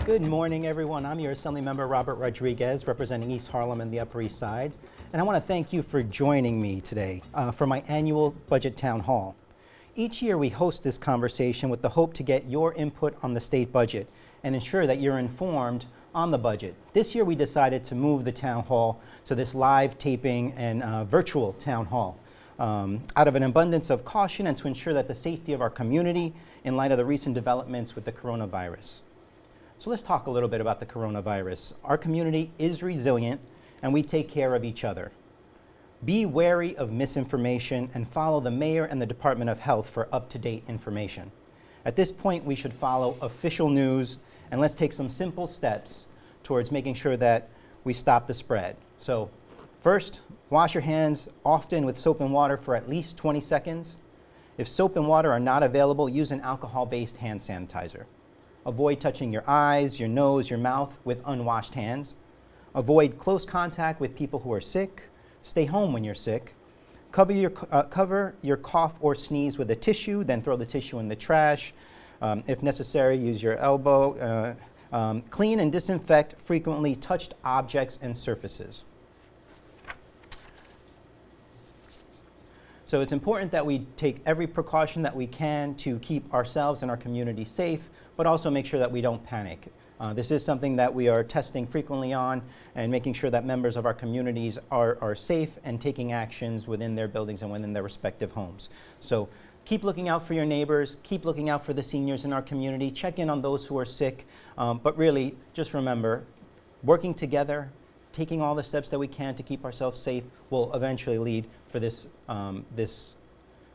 Good morning, everyone. I'm your Assembly Member Robert Rodriguez, representing East Harlem and the Upper East Side. And I want to thank you for joining me today for my annual Budget Town Hall. Each year we host this conversation with the hope to get your input on the state budget and ensure that you're informed on the budget. This year we decided to move the town hall to this live taping and virtual town hall out of an abundance of caution and to ensure that the safety of our community in light of the recent developments with the coronavirus. So let's talk a little bit about the coronavirus. Our community is resilient and we take care of each other. Be wary of misinformation and follow the mayor and the Department of Health for up-to-date information. At this point, we should follow official news, and let's take some simple steps towards making sure that we stop the spread. So first, wash your hands often with soap and water for at least 20 seconds. If soap and water are not available, use an alcohol-based hand sanitizer. Avoid touching your eyes, your nose, your mouth with unwashed hands. Avoid close contact with people who are sick. Stay home when you're sick. Cover your cough or sneeze with a tissue, then throw the tissue in the trash. If necessary, use your elbow. Clean and disinfect frequently touched objects and surfaces. So it's important that we take every precaution that we can to keep ourselves and our community safe, but also make sure that we don't panic. This is something that we are testing frequently on and making sure that members of our communities are safe and taking actions within their buildings and within their respective homes. So keep looking out for your neighbors, keep looking out for the seniors in our community, check in on those who are sick, but really just remember, working together, taking all the steps that we can to keep ourselves safe will eventually lead for this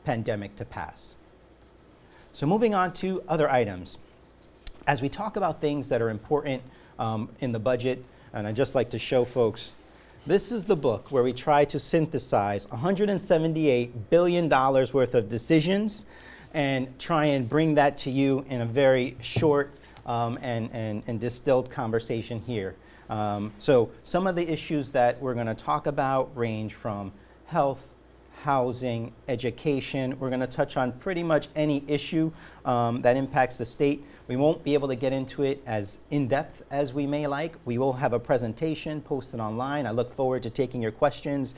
pandemic to pass. So moving on to other items. As we talk about things that are important in the budget, and I'd just like to show folks, this is the book where we try to synthesize $178 billion worth of decisions and try and bring that to you in a very short and distilled conversation here. So some of the issues that we're going to talk about range from health, housing, education. We're going to touch on pretty much any issue that impacts the state. We won't be able to get into it as in-depth as we may like. We will have a presentation posted online. I look forward to taking your questions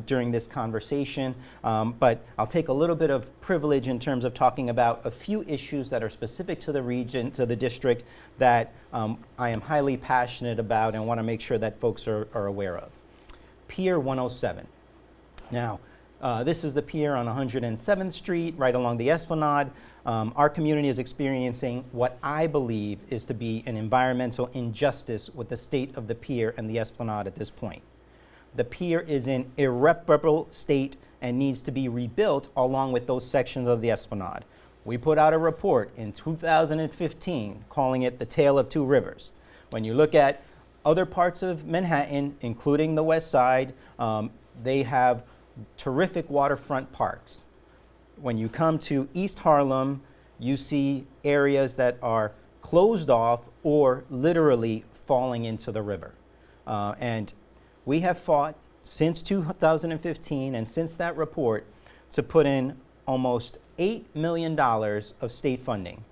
during this conversation, but I'll take a little bit of privilege in terms of talking about a few issues that are specific to the region, to the district, that I am highly passionate about and want to make sure that folks are aware of. Pier 107. Now, this is the pier on 107th Street, right along the Esplanade. Our community is experiencing what I believe is to be an environmental injustice with the state of the pier and the Esplanade at this point. The pier is in irreparable state and needs to be rebuilt along with those sections of the Esplanade. We put out a report in 2015 calling it the Tale of Two Rivers. When you look at other parts of Manhattan, including the West Side, they have terrific waterfront parks. When you come to East Harlem, you see areas that are closed off or literally falling into the river. And we have fought since 2015 and since that report to put in almost $8 million of state funding.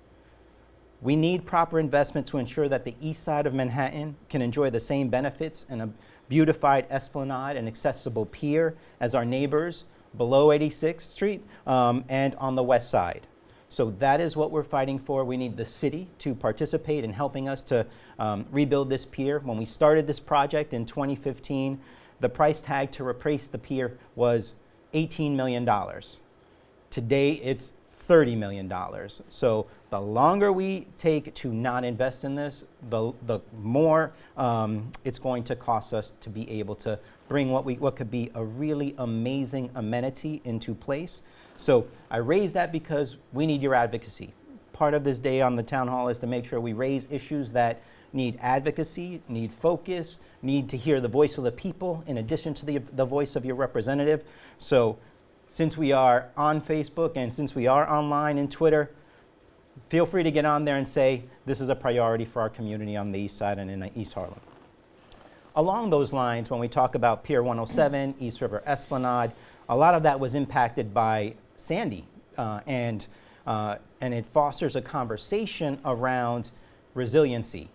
We need proper investment to ensure that the east side of Manhattan can enjoy the same benefits and a beautified Esplanade and accessible pier as our neighbors below 86th Street and on the west side. So that is what we're fighting for. We need the city to participate in helping us to rebuild this pier. When we started this project in 2015, the price tag to replace the pier was $18 million. Today, it's $30 million. So the longer we take to not invest in this, the more it's going to cost us to be able to bring what could be a really amazing amenity into place. So I raise that because we need your advocacy. Part of this day on the town hall is to make sure we raise issues that need advocacy, need focus, need to hear the voice of the people in addition to the voice of your representative. So since we are on Facebook and since we are online and Twitter, feel free to get on there and say, this is a priority for our community on the east side and in East Harlem. Along those lines, when we talk about Pier 107, East River Esplanade, a lot of that was impacted by Sandy, and it fosters a conversation around resiliency.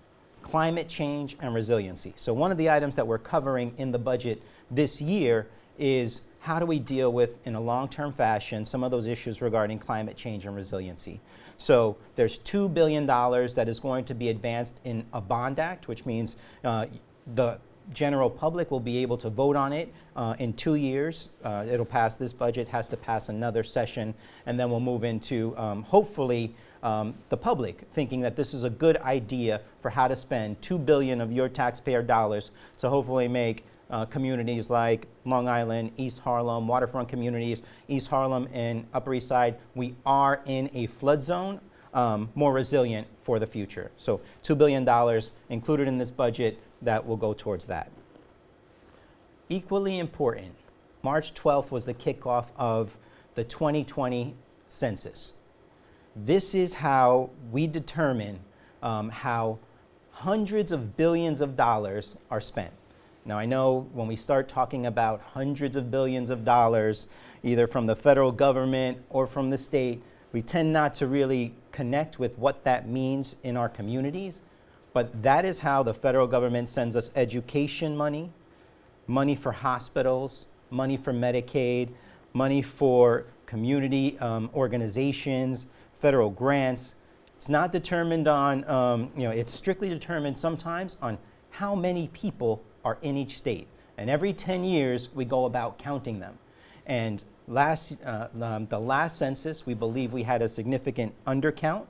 climate change and resiliency. So one of the items that we're covering in the budget this year is how do we deal with, in a long-term fashion, some of those issues regarding climate change and resiliency. So there's $2 billion that is going to be advanced in a bond act, which means the general public will be able to vote on it in 2 years. It'll pass this budget, has to pass another session, and then we'll move into, hopefully, the public thinking that this is a good idea for how to spend $2 billion of your taxpayer dollars to hopefully make communities like Long Island, East Harlem, waterfront communities, East Harlem and Upper East Side, we are in a flood zone, more resilient for the future. So $2 billion included in this budget that will go towards that. Equally important, March 12th was the kickoff of the 2020 census. This is how we determine how hundreds of billions of dollars are spent. Now, I know when we start talking about hundreds of billions of dollars, either from the federal government or from the state, we tend not to really connect with what that means in our communities. But that is how the federal government sends us education money, money for hospitals, money for Medicaid, money for community organizations, federal grants. It's not determined on, it's strictly determined sometimes on how many people are in each state. And every 10 years, we go about counting them. And the last census, we believe we had a significant undercount.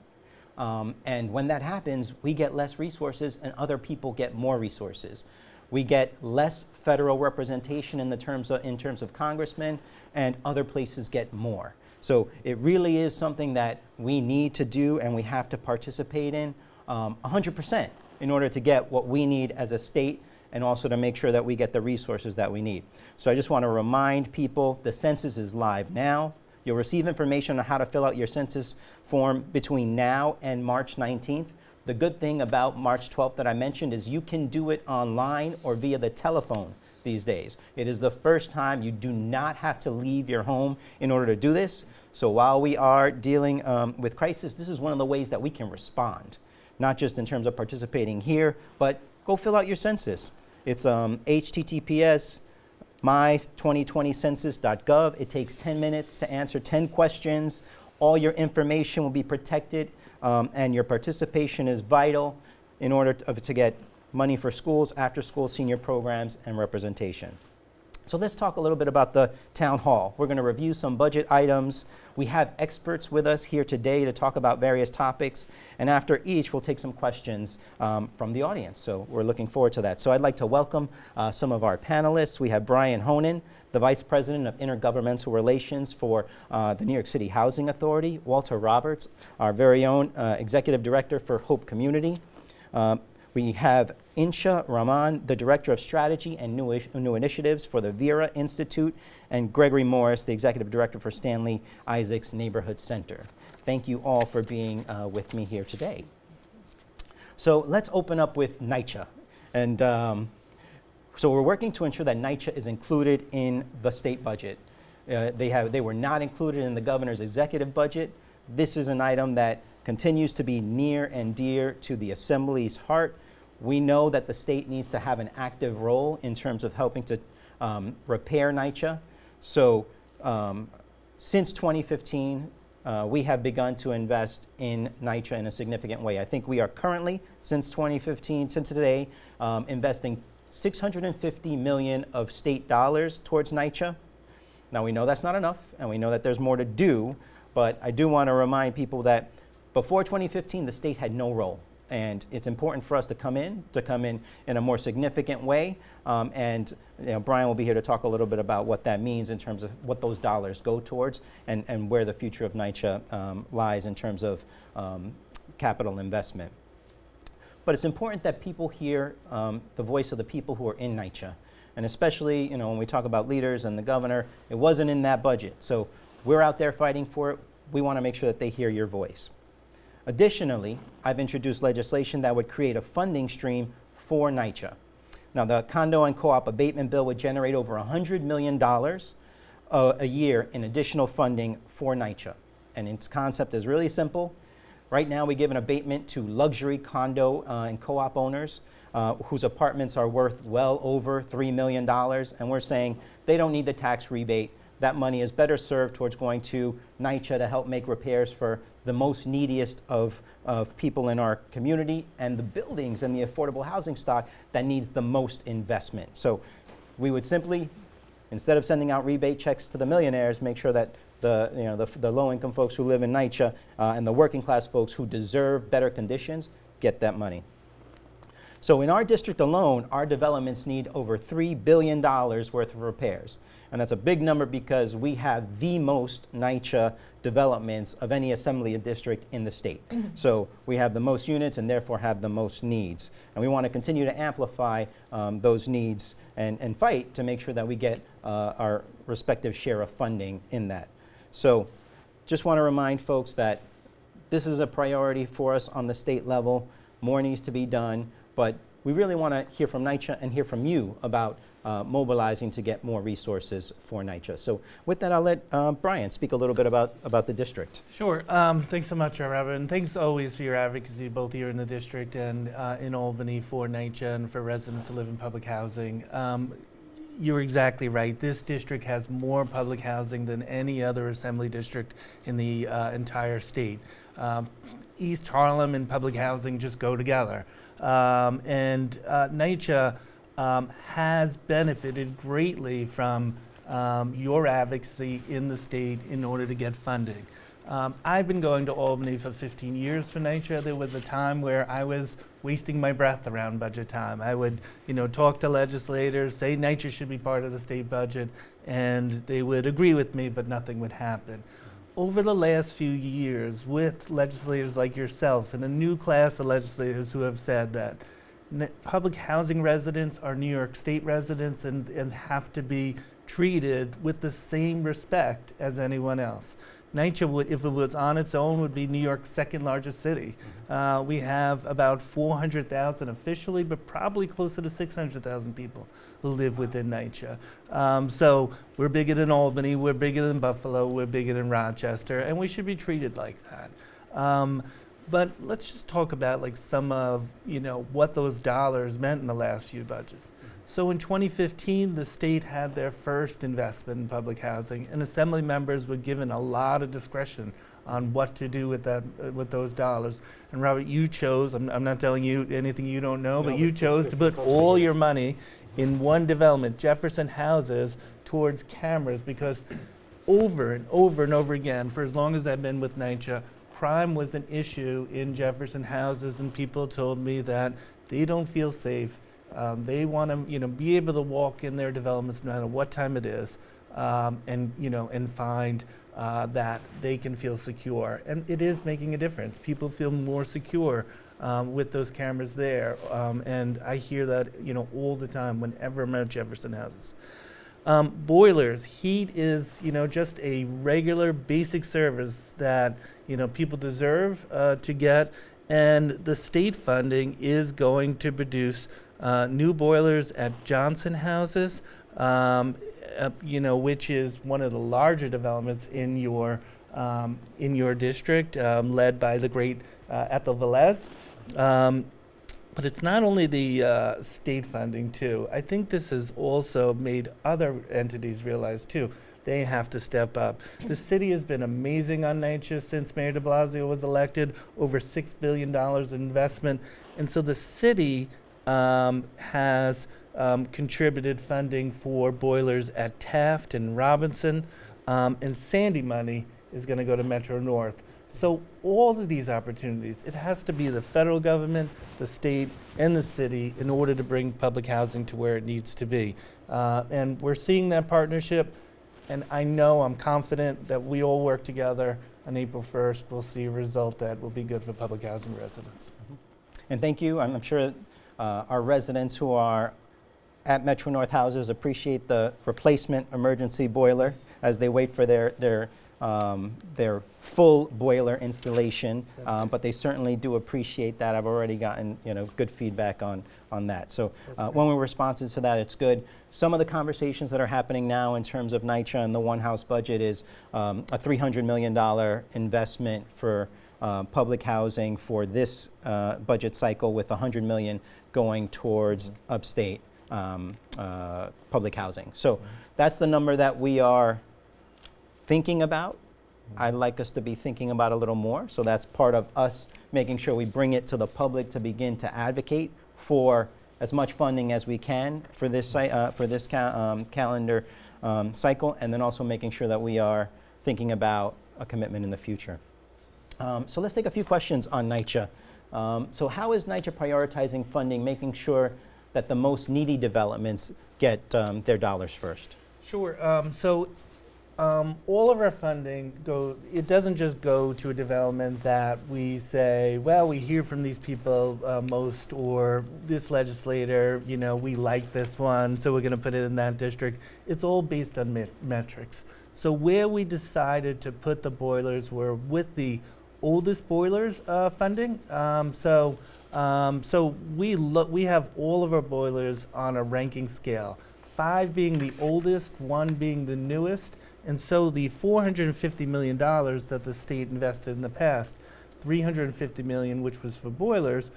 And when that happens, we get less resources and other people get more resources. We get less federal representation in terms of congressmen, and other places get more. So it really is something that we need to do and we have to participate in 100% in order to get what we need as a state and also to make sure that we get the resources that we need. So I just want to remind people the census is live now. You'll receive information on how to fill out your census form between now and March 19th. The good thing about March 12th that I mentioned is you can do it online or via the telephone these days. It is the first time you do not have to leave your home in order to do this. So while we are dealing with crisis, this is one of the ways that we can respond, not just in terms of participating here, but go fill out your census. It's https my2020census.gov. It takes 10 minutes to answer 10 questions. All your information will be protected, and your participation is vital in order to get money for schools, after-school senior programs, and representation. So let's talk a little bit about the town hall. We're going to review some budget items. We have experts with us here today to talk about various topics, and after each, we'll take some questions from the audience. So we're looking forward to that. So I'd like to welcome some of our panelists. We have Brian Honan, the Vice President of Intergovernmental Relations for the New York City Housing Authority, Walter Roberts, our very own Executive Director for Hope Community. We have Insha, Rahman, the Director of Strategy and New Initiatives for the Vera Institute, and Gregory Morris, the Executive Director for Stanley Isaac's Neighborhood Center. Thank you all for being with me here today. So let's open up with NYCHA. And so we're working to ensure that NYCHA is included in the state budget. They were not included in the governor's executive budget. This is an item that continues to be near and dear to the Assembly's heart. We know that the state needs to have an active role in terms of helping to repair NYCHA. So since 2015, we have begun to invest in NYCHA in a significant way. I think we are currently, since 2015, since today, investing $650 million of state dollars towards NYCHA. Now we know that's not enough, and we know that there's more to do, but I do want to remind people that before 2015, the state had no role. And it's important for us to come in in a more significant way. And Brian will be here to talk a little bit about what that means in terms of what those dollars go towards and where the future of NYCHA lies in terms of capital investment. But it's important that people hear the voice of the people who are in NYCHA. And especially, when we talk about leaders and the governor, it wasn't in that budget. So we're out there fighting for it. We want to make sure that they hear your voice. Additionally, I've introduced legislation that would create a funding stream for NYCHA. Now, the condo and co-op abatement bill would generate over $100 million a year in additional funding for NYCHA. And its concept is really simple. Right now, we give an abatement to luxury condo and co-op owners whose apartments are worth well over $3 million, and we're saying they don't need the tax rebate. That money is better served towards going to NYCHA to help make repairs for the most neediest of people in our community and the buildings and the affordable housing stock that needs the most investment. So we would simply, instead of sending out rebate checks to the millionaires, make sure that the low-income folks who live in NYCHA and the working-class folks who deserve better conditions get that money. So in our district alone, our developments need over $3 billion worth of repairs. And that's a big number because we have the most NYCHA developments of any assembly district in the state. So we have the most units and therefore have the most needs. And we want to continue to amplify those needs and fight to make sure that we get our respective share of funding in that. So just want to remind folks that this is a priority for us on the state level. More needs to be done, but we really want to hear from NYCHA and hear from you about mobilizing to get more resources for NYCHA. So with that, I'll let Brian speak a little bit about the district. Sure. Thanks so much, Rahman. And thanks always for your advocacy, both here in the district and in Albany for NYCHA and for residents who live in public housing. You're exactly right. This district has more public housing than any other assembly district in the entire state. East Harlem and public housing just go together. And NYCHA has benefited greatly from your advocacy in the state in order to get funding. I've been going to Albany for 15 years for NYCHA. There was a time where I was wasting my breath around budget time. I would, talk to legislators, say NYCHA should be part of the state budget, and they would agree with me, but nothing would happen. Over the last few years, with legislators like yourself and a new class of legislators who have said that public housing residents are New York State residents and have to be treated with the same respect as anyone else. NYCHA, would, if it was on its own, would be New York's second largest city. We have about 400,000 officially, but probably closer to 600,000 people who live within NYCHA. So we're bigger than Albany, we're bigger than Buffalo, we're bigger than Rochester, and we should be treated like that. But let's just talk about some of what those dollars meant in the last few budgets. So in 2015, the state had their first investment in public housing, and assembly members were given a lot of discretion on what to do with those dollars. And Robert, you chose, I'm not telling you anything you don't know, but you chose to put all your money in one development, Jefferson Houses, towards cameras, because over and over and over again, for as long as I've been with NYCHA, crime was an issue in Jefferson Houses, and people told me that they don't feel safe. They want to, be able to walk in their developments no matter what time it is, and find that they can feel secure. And it is making a difference. People feel more secure with those cameras there, and I hear that, all the time whenever I'm at Jefferson Houses. Boilers, heat is, just a regular basic service that, people deserve to get, and the state funding is going to produce new boilers at Johnson Houses, which is one of the larger developments in your district, led by the great Ethel Velez. But it's not only the state funding too. I think this has also made other entities realize too, they have to step up. The city has been amazing on NYCHA since Mayor de Blasio was elected, over $6 billion in investment. And so the city has contributed funding for boilers at Taft and Robinson, and Sandy money is going to go to Metro North. So all of these opportunities, it has to be the federal government, the state, and the city in order to bring public housing to where it needs to be. And we're seeing that partnership, and I'm confident that we all work together on April 1st. We'll see a result that will be good for public housing residents. And thank you. I'm sure our residents who are at Metro North houses appreciate the replacement emergency boiler as they wait for their full boiler installation, but they certainly do appreciate that. I've already gotten good feedback on that. So when we're responsive to that, it's good. Some of the conversations that are happening now in terms of NYCHA and the one house budget is a $300 million investment for public housing for this budget cycle, with $100 million going towards upstate public housing. So that's the number that we are thinking about. I'd like us to be thinking about a little more. So that's part of us making sure we bring it to the public to begin to advocate for as much funding as we can for this calendar cycle, and then also making sure that we are thinking about a commitment in the future. So let's take a few questions on NYCHA. So how is NYCHA prioritizing funding, making sure that the most needy developments get their dollars first? Sure. All of our funding it doesn't just go to a development that we say, well, we hear from these people most, or this legislator, we like this one, so we're going to put it in that district. It's all based on metrics. So where we decided to put the boilers were with the oldest boilers funding. So we have all of our boilers on a ranking scale, 5 being the oldest, 1 being the newest. And so the $450 million that the state invested in the past, $350 million, which was for boilers,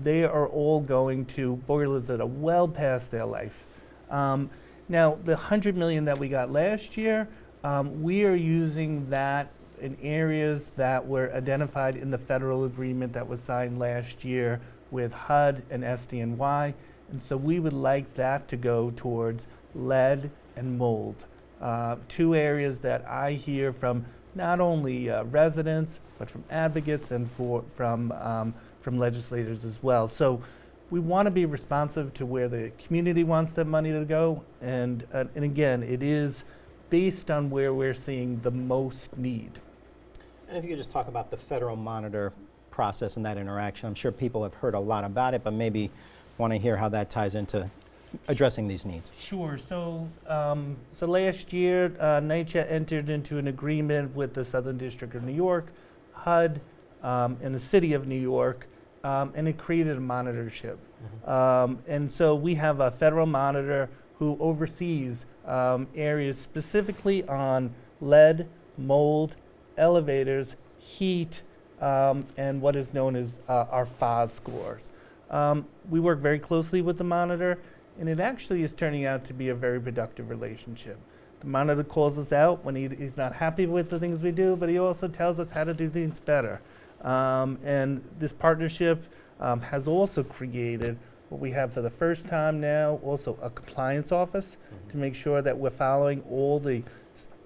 they are all going to boilers that are well past their life. Now, the $100 million that we got last year, we are using that in areas that were identified in the federal agreement that was signed last year with HUD and SDNY. And so we would like that to go towards lead and mold. 2 areas that I hear from not only residents, but from advocates and from legislators as well. So we want to be responsive to where the community wants that money to go. And again, it is based on where we're seeing the most need. And if you could just talk about the federal monitor process and that interaction. I'm sure people have heard a lot about it, but maybe want to hear how that ties into addressing these needs. Sure. So last year, NYCHA entered into an agreement with the Southern District of New York, HUD, and the City of New York, and it created a monitorship. And so we have a federal monitor who oversees areas specifically on lead, mold, elevators, heat, and what is known as our FOS scores. We work very closely with the monitor, and it actually is turning out to be a very productive relationship. The monitor calls us out when he's not happy with the things we do, but he also tells us how to do things better. And this partnership has also created what we have for the first time now, also a compliance office to make sure that we're following all the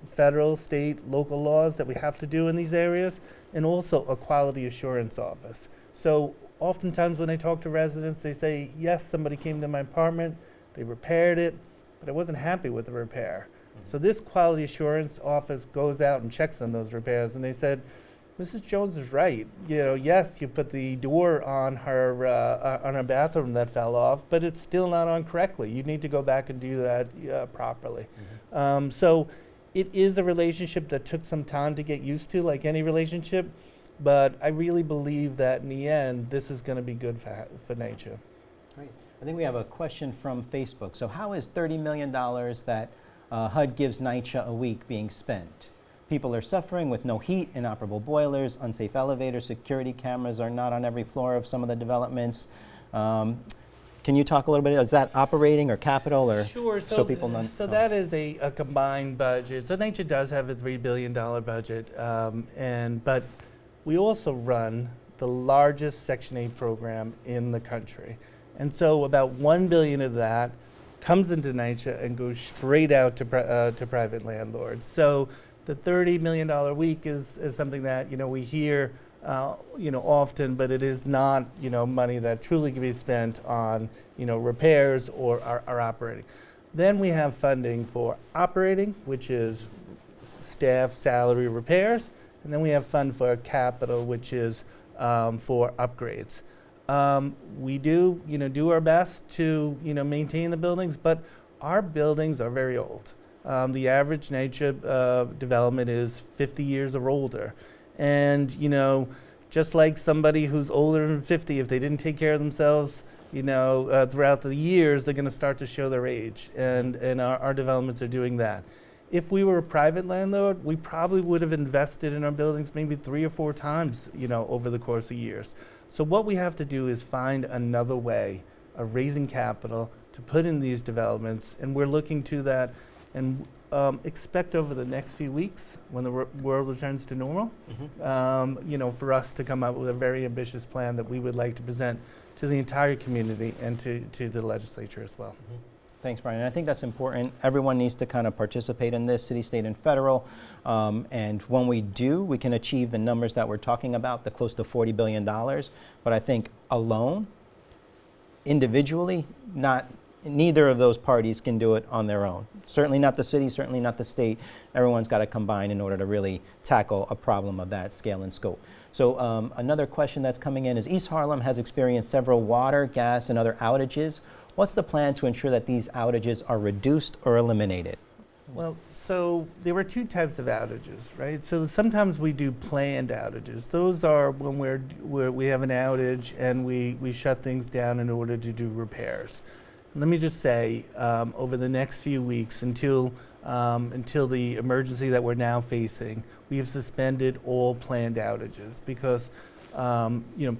federal, state, local laws that we have to do in these areas, and also a quality assurance office. So oftentimes when I talk to residents, they say, yes, somebody came to my apartment, they repaired it, but I wasn't happy with the repair. So this quality assurance office goes out and checks on those repairs, and they said, Mrs. Jones is right. Yes, you put the door on her bathroom that fell off, but it's still not on correctly. You need to go back and do that properly. So it is a relationship that took some time to get used to, like any relationship. But I really believe that in the end, this is going to be good for NYCHA. Great. I think we have a question from Facebook. So how is $30 million that HUD gives NYCHA a week being spent? People are suffering with no heat, inoperable boilers, unsafe elevators, security cameras are not on every floor of some of the developments. Can you talk a little bit? Is that operating or capital, or sure, so people know? So that is a combined budget. So NYCHA does have a $3 billion budget, but we also run the largest Section 8 program in the country. And so about $1 billion of that comes into NYCHA and goes straight out to private landlords. So the $30 million a week is something that we hear often, but it is not money that truly can be spent on repairs or our operating. Then we have funding for operating, which is staff salary repairs, and then we have fund for capital, which is for upgrades. We do our best to maintain the buildings, but our buildings are very old. The average NYCHA development is 50 years or older. And, just like somebody who's older than 50, if they didn't take care of themselves, throughout the years, they're going to start to show their age. And our developments are doing that. If we were a private landlord, we probably would have invested in our buildings maybe 3 or 4 times, over the course of years. So what we have to do is find another way of raising capital to put in these developments, and we're looking to that, and expect over the next few weeks, when the world returns to normal, for us to come up with a very ambitious plan that we would like to present to the entire community and to the legislature as well. Thanks, Brian. And I think that's important. Everyone needs to kind of participate in this, city, state, and federal. And when we do, we can achieve the numbers that we're talking about, the close to $40 billion. But I think alone, individually, neither of those parties can do it on their own. Certainly not the city, certainly not the state. Everyone's got to combine in order to really tackle a problem of that scale and scope. So another question that's coming in is East Harlem has experienced several water, gas, and other outages. What's the plan to ensure that these outages are reduced or eliminated? Well, so there were 2 types of outages, right? So sometimes we do planned outages. Those are when we have an outage and we shut things down in order to do repairs. Let me just say, over the next few weeks, until the emergency that we're now facing, we have suspended all planned outages because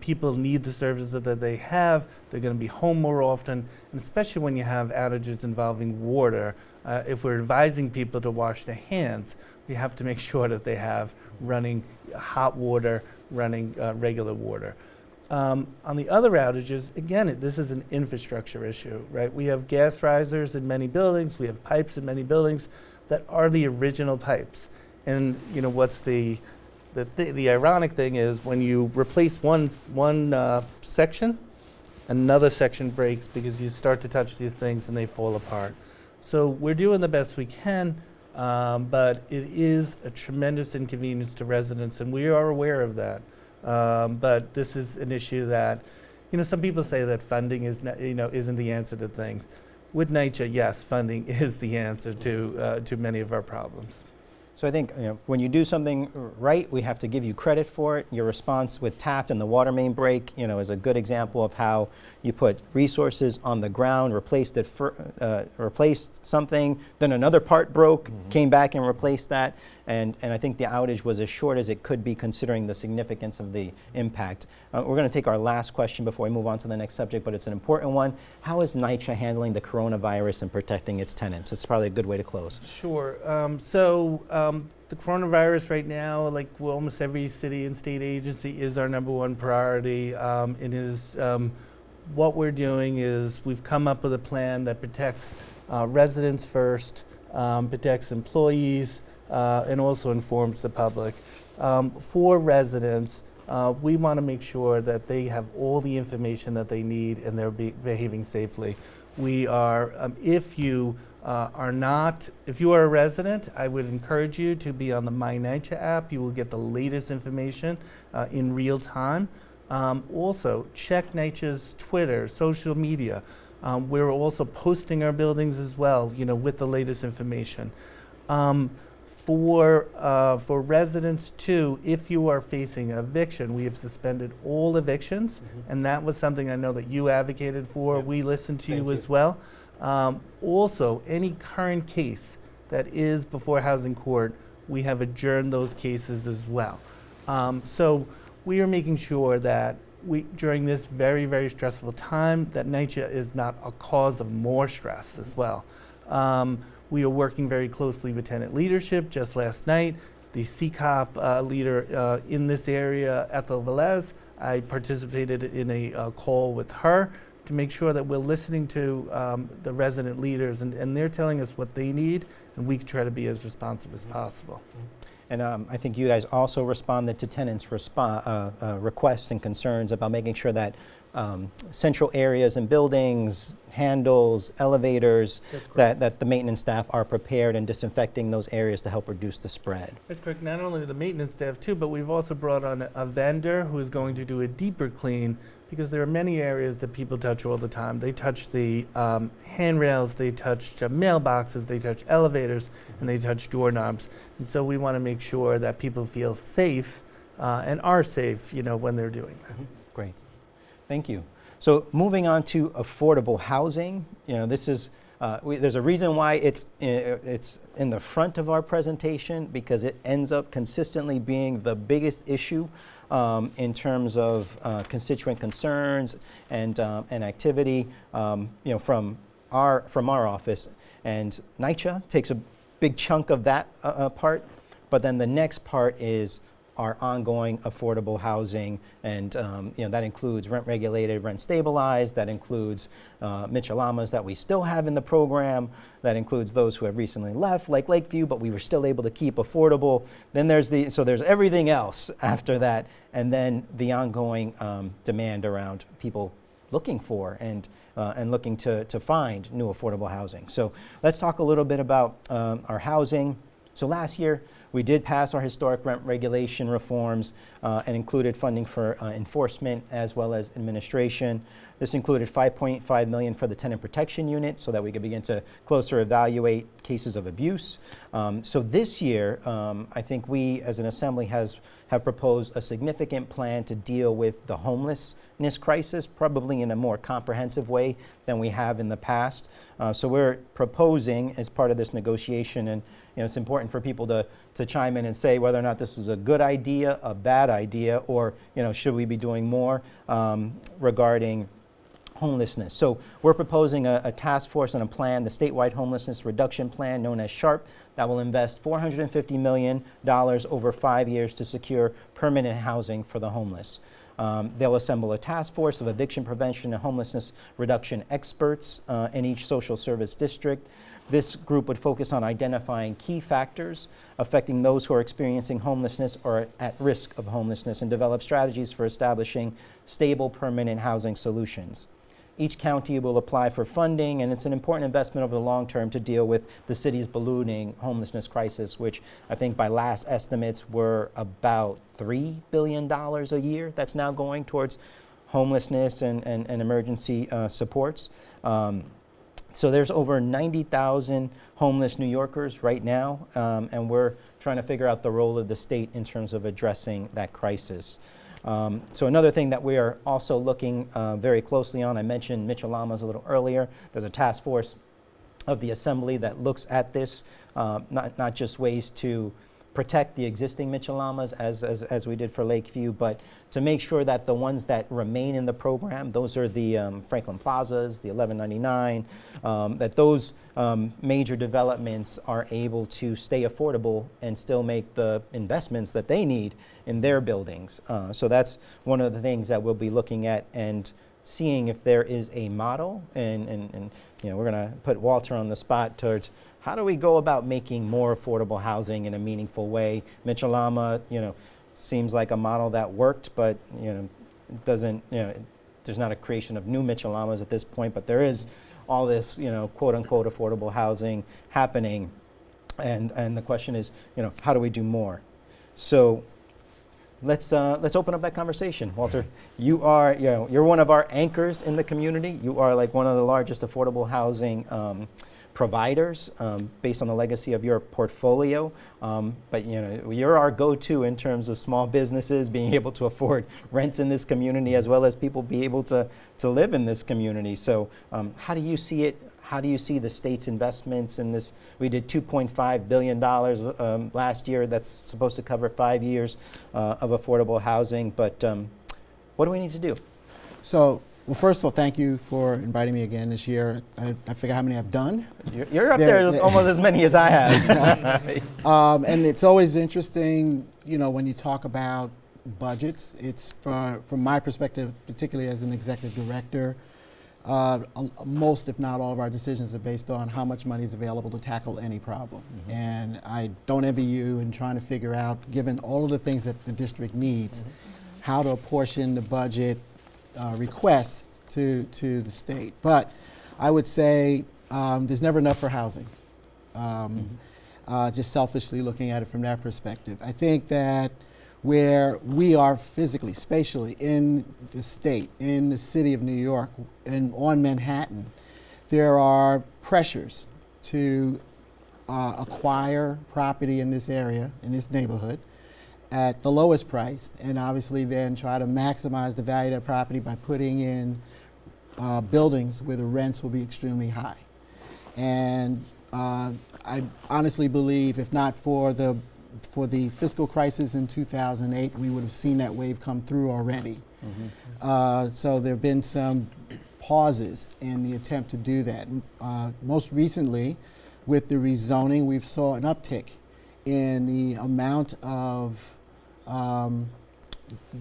people need the services that they have. They're going to be home more often, and especially when you have outages involving water. If we're advising people to wash their hands, we have to make sure that they have running hot water, running regular water. On the other outages, again, this is an infrastructure issue, right? We have gas risers in many buildings. We have pipes in many buildings that are the original pipes. And what's the ironic thing is when you replace one section, another section breaks because you start to touch these things and they fall apart. So we're doing the best we can, but it is a tremendous inconvenience to residents, and we are aware of that. But this is an issue that, some people say that funding isn't the answer to things. With NYCHA, yes, funding is the answer to many of our problems. So I think when you do something right, we have to give you credit for it. Your response with Taft and the water main break, is a good example of how you put resources on the ground, replaced something, then another part broke, came back and replaced that. And I think the outage was as short as it could be considering the significance of the impact. We're going to take our last question before we move on to the next subject, but it's an important one. How is NYCHA handling the coronavirus and protecting its tenants? It's probably a good way to close. Sure. The coronavirus right now, like almost every city and state agency, is our number one priority. It is what we're doing is we've come up with a plan that protects residents first, protects employees, and also informs the public. For residents, we want to make sure that they have all the information that they need and they're behaving safely. We are, if you are a resident, I would encourage you to be on the My NYCHA app. You will get the latest information in real time. Also, check NYCHA's Twitter, social media. We're also posting our buildings as well, with the latest information. For residents too, if you are facing eviction, we have suspended all evictions, and that was something I know that you advocated for. Yep. We listened to you as well. Also, any current case that is before housing court, we have adjourned those cases as well. So we are making sure that during this very, very stressful time, that NYCHA is not a cause of more stress as well. We are working very closely with tenant leadership. Just last night, the CCOP leader in this area, Ethel Velez, I participated in a call with her to make sure that we're listening to the resident leaders, and they're telling us what they need, and we can try to be as responsive as possible. And I think you guys also responded to tenants' requests and concerns about making sure that central areas and buildings, handles, elevators, that the maintenance staff are prepared and disinfecting those areas to help reduce the spread. That's correct. Not only the maintenance staff too, but we've also brought on a vendor who is going to do a deeper clean, because there are many areas that people touch all the time. They touch the handrails, they touch mailboxes, they touch elevators, and they touch doorknobs. And so we want to make sure that people feel safe and are safe, when they're doing that. Great. Thank you. So moving on to affordable housing, this is there's a reason why it's in the front of our presentation, because it ends up consistently being the biggest issue in terms of constituent concerns and activity, from our office. And NYCHA takes a big chunk of that part, but then the next part is our ongoing affordable housing, and that includes rent regulated, rent stabilized, that includes Michelamas that we still have in the program, that includes those who have recently left, like Lakeview, but we were still able to keep affordable. Then there's everything else after that, and then the ongoing demand around people looking for and looking to find new affordable housing. So let's talk a little bit about our housing. So last year, we did pass our historic rent regulation reforms and included funding for enforcement as well as administration. This included $5.5 million for the tenant protection unit so that we could begin to closer evaluate cases of abuse. So this year, I think we as an assembly have proposed a significant plan to deal with the homelessness crisis, probably in a more comprehensive way than we have in the past. So we're proposing as part of this negotiation, and it's important for people to chime in and say whether or not this is a good idea, a bad idea, or should we be doing more regarding homelessness. So we're proposing a task force and a plan, the Statewide Homelessness Reduction Plan, known as SHARP, that will invest $450 million over 5 years to secure permanent housing for the homeless. They'll assemble a task force of eviction prevention and homelessness reduction experts in each social service district. This group would focus on identifying key factors affecting those who are experiencing homelessness or at risk of homelessness, and develop strategies for establishing stable, permanent housing solutions. Each county will apply for funding, and it's an important investment over the long term to deal with the city's ballooning homelessness crisis, which I think by last estimates were about $3 billion a year that's now going towards homelessness and emergency supports. So there's over 90,000 homeless New Yorkers right now, and we're trying to figure out the role of the state in terms of addressing that crisis. So another thing that we are also looking very closely on, I mentioned Michelamas a little earlier. There's a task force of the Assembly that looks at this, not just ways to protect the existing Michelamas as we did for Lakeview, but to make sure that the ones that remain in the program, those are the Franklin Plazas, the 1199, that those major developments are able to stay affordable and still make the investments that they need in their buildings. So that's one of the things that we'll be looking at and seeing if there is a model, and we're going to put Walter on the spot towards how do we go about making more affordable housing in a meaningful way. Michelama, seems like a model that worked, but it doesn't. There's not a creation of new Michelamas at this point, but there is all this, quote unquote, affordable housing happening, and the question is, how do we do more? So let's open up that conversation. Walter, you are, you're one of our anchors in the community. You are like one of the largest affordable housing providers based on the legacy of your portfolio. But you're our go-to in terms of small businesses being able to afford rents in this community, as well as people be able to live in this community. So how do you see it? How do you see the state's investments in this? We did $2.5 billion last year. That's supposed to cover 5 years of affordable housing. But what do we need to do? So, well, first of all, thank you for inviting me again this year. I forget how many I've done. You're up there almost as many as I have. And it's always interesting, when you talk about budgets. It's from my perspective, particularly as an executive director, most, if not all, of our decisions are based on how much money is available to tackle any problem. Mm-hmm. And I don't envy you in trying to figure out, given all of the things that the district needs, mm-hmm. how to apportion the budget request to the state. But I would say there's never enough for housing. Just selfishly looking at it from that perspective. I think that where we are physically, spatially in the state, in the city of New York, and on Manhattan, there are pressures to acquire property in this area, in this neighborhood, at the lowest price, and obviously then try to maximize the value of that property by putting in buildings where the rents will be extremely high. And I honestly believe if not for the fiscal crisis in 2008, we would have seen that wave come through already. So there have been some pauses in the attempt to do that. Most recently, with the rezoning, we've saw an uptick in the amount of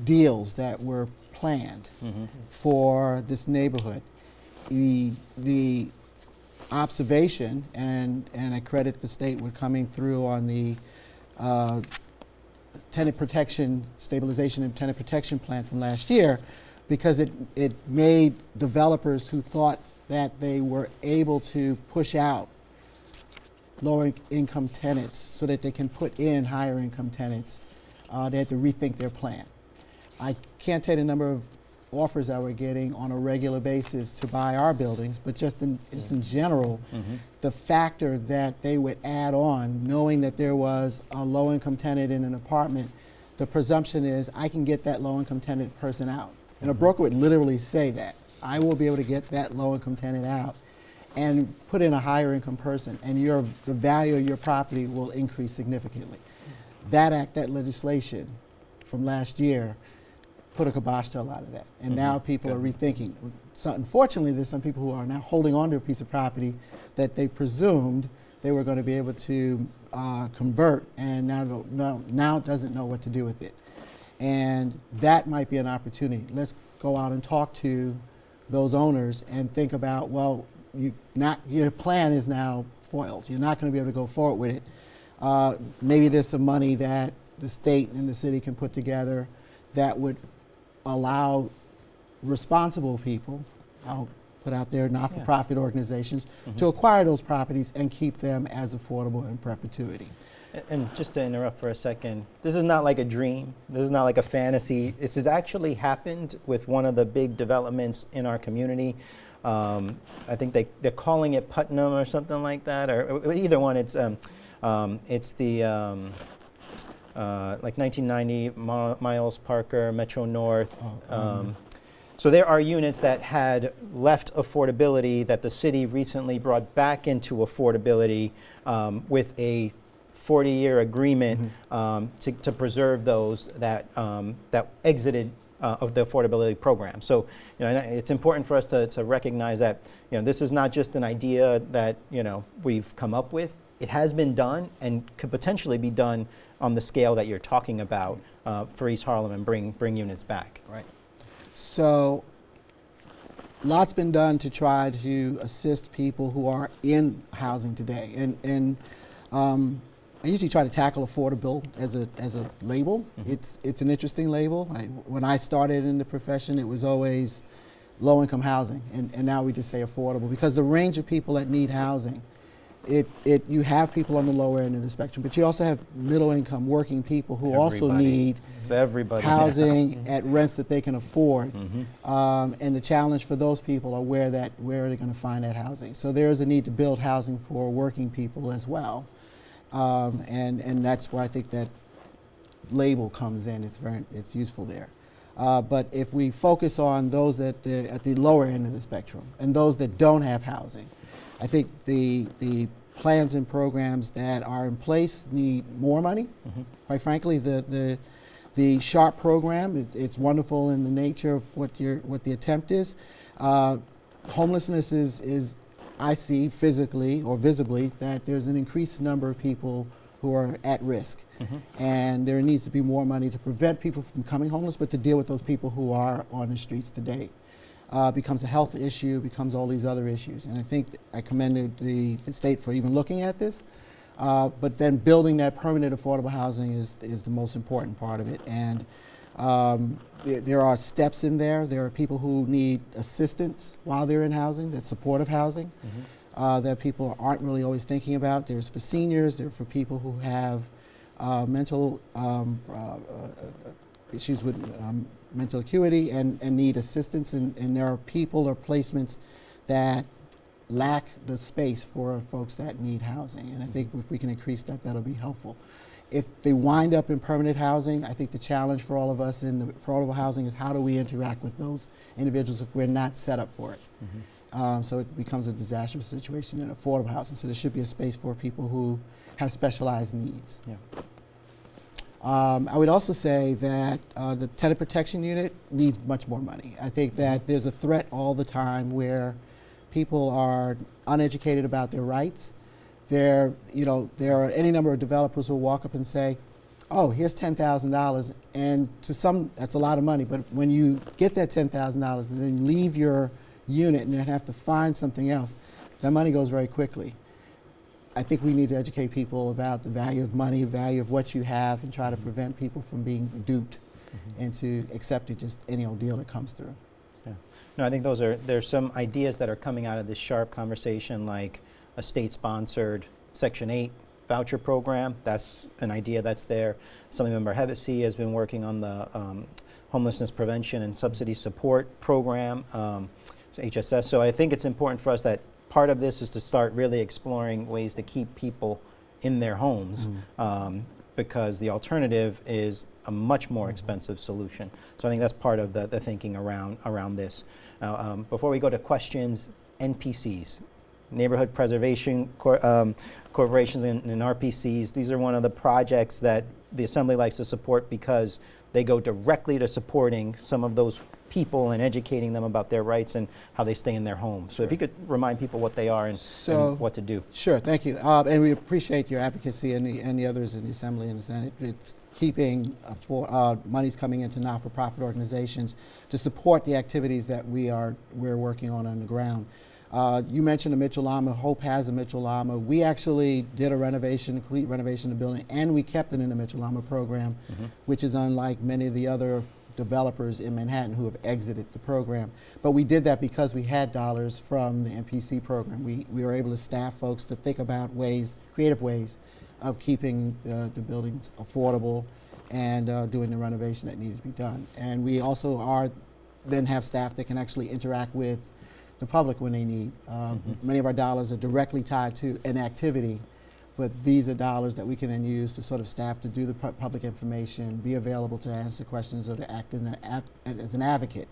deals that were planned for this neighborhood. The observation, and I credit the state with coming through on the tenant protection, stabilization and tenant protection plan from last year, because it made developers who thought that they were able to push out lower income tenants so that they can put in higher income tenants, they had to rethink their plan. I can't tell you the number of offers that we're getting on a regular basis to buy our buildings, but just in general, the factor that they would add on, knowing that there was a low income tenant in an apartment, the presumption is I can get that low income tenant person out. And a broker would literally say that. I will be able to get that low income tenant out and put in a higher income person, and the value of your property will increase significantly. That legislation from last year put a kibosh to a lot of that. And now people are rethinking. So unfortunately, there's some people who are now holding on to a piece of property that they presumed they were going to be able to convert, and now doesn't know what to do with it. And that might be an opportunity. Let's go out and talk to those owners and think about, well, your plan is now foiled. You're not going to be able to go forward with it. Maybe there's some money that the state and the city can put together that would allow responsible people, I'll put out there not-for-profit organizations, to acquire those properties and keep them as affordable in perpetuity. And just to interrupt for a second, this is not like a dream. This is not like a fantasy. This has actually happened with one of the big developments in our community. I think they're calling it Putnam or something like that, or either one. It's the like 1990 Miles Parker, Metro North. So there are units that had left affordability that the city recently brought back into affordability with a 40-year agreement to preserve those that exited of the affordability program. So, it's important for us to recognize that, this is not just an idea that, we've come up with. It has been done and could potentially be done on the scale that you're talking about for East Harlem and bring units back. Right. So, lots been done to try to assist people who are in housing today, and I usually try to tackle affordable as a label. It's an interesting label. When I started in the profession, it was always low-income housing, and now we just say affordable, because the range of people that need housing, you have people on the lower end of the spectrum, but you also have middle-income working people who also need housing at rents that they can afford. And the challenge for those people are where are they going to find that housing? So there is a need to build housing for working people as well. And that's where I think that label comes in. It's useful there. But if we focus on those at the lower end of the spectrum and those that don't have housing, I think the plans and programs that are in place need more money. Quite frankly, the SHARP program, it's wonderful in the nature of what the attempt is. Homelessness is I see physically or visibly that there's an increased number of people who are at risk. And there needs to be more money to prevent people from becoming homeless, but to deal with those people who are on the streets today. Becomes a health issue, becomes all these other issues. And I think I commended the state for even looking at this. But then building that permanent affordable housing is the most important part of it. And there are steps in there. There are people who need assistance while they're in housing, that's supportive housing, that people aren't really always thinking about. There's for seniors, there's for people who have mental issues with mental acuity and need assistance. And there are people or placements that lack the space for folks that need housing. And I think if we can increase that, that'll be helpful. If they wind up in permanent housing, I think the challenge for all of us in affordable housing is how do we interact with those individuals if we're not set up for it. So it becomes a disastrous situation in affordable housing. So there should be a space for people who have specialized needs. Yeah. I would also say that the tenant protection unit needs much more money. I think that there's a threat all the time where people are uneducated about their rights. There are any number of developers who will walk up and say, oh, here's $10,000, and to some, that's a lot of money, but when you get that $10,000 and then leave your unit and then have to find something else, that money goes very quickly. I think we need to educate people about the value of money, value of what you have, and try to prevent people from being duped into accepting just any old deal that comes through. Yeah. No, I think there's some ideas that are coming out of this sharp conversation, like a state-sponsored Section 8 voucher program. That's an idea that's there. Assemblymember Hevesy has been working on the homelessness prevention and subsidy support program, so HSS. So I think it's important for us that part of this is to start really exploring ways to keep people in their homes, because the alternative is a much more expensive solution. So I think that's part of the thinking around this. Now, before we go to questions, NPCs, Neighborhood Preservation Corporations and RPCs, these are one of the projects that the Assembly likes to support because they go directly to supporting some of those people and educating them about their rights and how they stay in their home. So if you could remind people what they are and what to do. Sure, thank you. And we appreciate your advocacy and the others in the Assembly and the Senate. It's keeping monies coming into not-for-profit organizations to support the activities that we're working on the ground. You mentioned the Mitchell-Lama. Hope has a Mitchell-Lama. We actually did a complete renovation of the building, and we kept it in the Mitchell-Lama program, which is unlike many of the other developers in Manhattan who have exited the program. But we did that because we had dollars from the NPC program. We were able to staff folks to think about creative ways of keeping the buildings affordable and doing the renovation that needed to be done. And we also then have staff that can actually interact with the public when they need. Many of our dollars are directly tied to an activity, but these are dollars that we can then use to sort of staff to do the public information, be available to answer questions, or to act as an advocate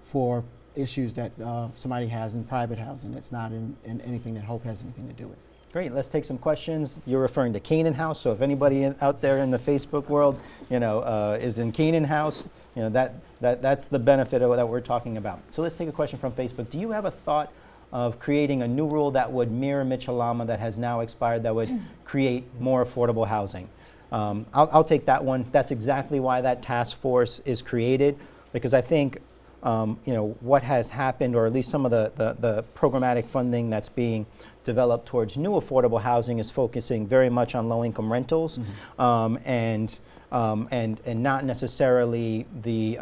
for issues that somebody has in private housing that's not in anything that Hope has anything to do with. Great, let's take some questions. You're referring to Canaan House, so if anybody out there in the Facebook world, is in Canaan House, that's the benefit that we're talking about. So let's take a question from Facebook. Do you have a thought of creating a new rule that would mirror Mitchell-Lama that has now expired, that would create more affordable housing? I'll take that one. That's exactly why that task force is created, because I think what has happened, or at least some of the programmatic funding that's being developed towards new affordable housing, is focusing very much on low-income rentals, and not necessarily the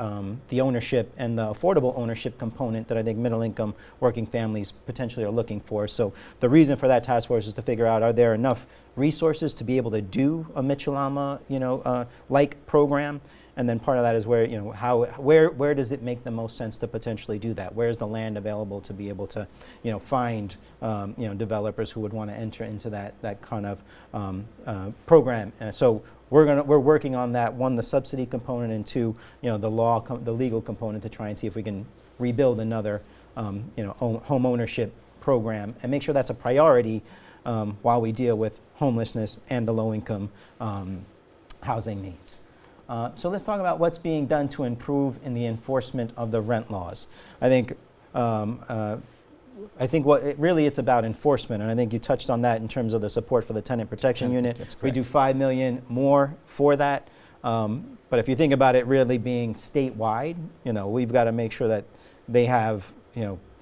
ownership and the affordable ownership component that I think middle-income working families potentially are looking for. So the reason for that task force is to figure out, are there enough resources to be able to do a Mitchell-Lama, like program? And then part of that is where does it make the most sense to potentially do that? Where's the land available to be able to, find, developers who would want to enter into that kind of program. So we're working on that. One, the subsidy component, and two, the legal component, to try and see if we can rebuild another, home ownership program and make sure that's a priority while we deal with homelessness and the low-income housing needs. So let's talk about what's being done to improve in the enforcement of the rent laws. I think it's about enforcement, and I think you touched on that in terms of the support for the tenant protection unit. We do $5 million more for that, but if you think about it really being statewide, we've got to make sure that they have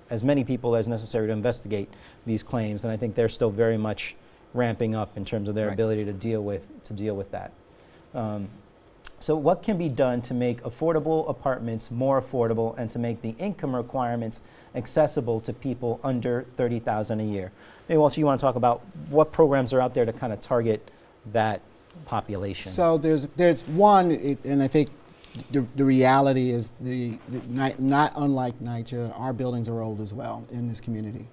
as many people as necessary to investigate these claims, and I think they're still very much ramping up in terms of their ability to deal with that. So what can be done to make affordable apartments more affordable and to make the income requirements accessible to people under $30,000 a year? Maybe also you want to talk about what programs are out there to kind of target that population. So there's one, and I think the reality is not unlike NYCHA, our buildings are old as well in this community.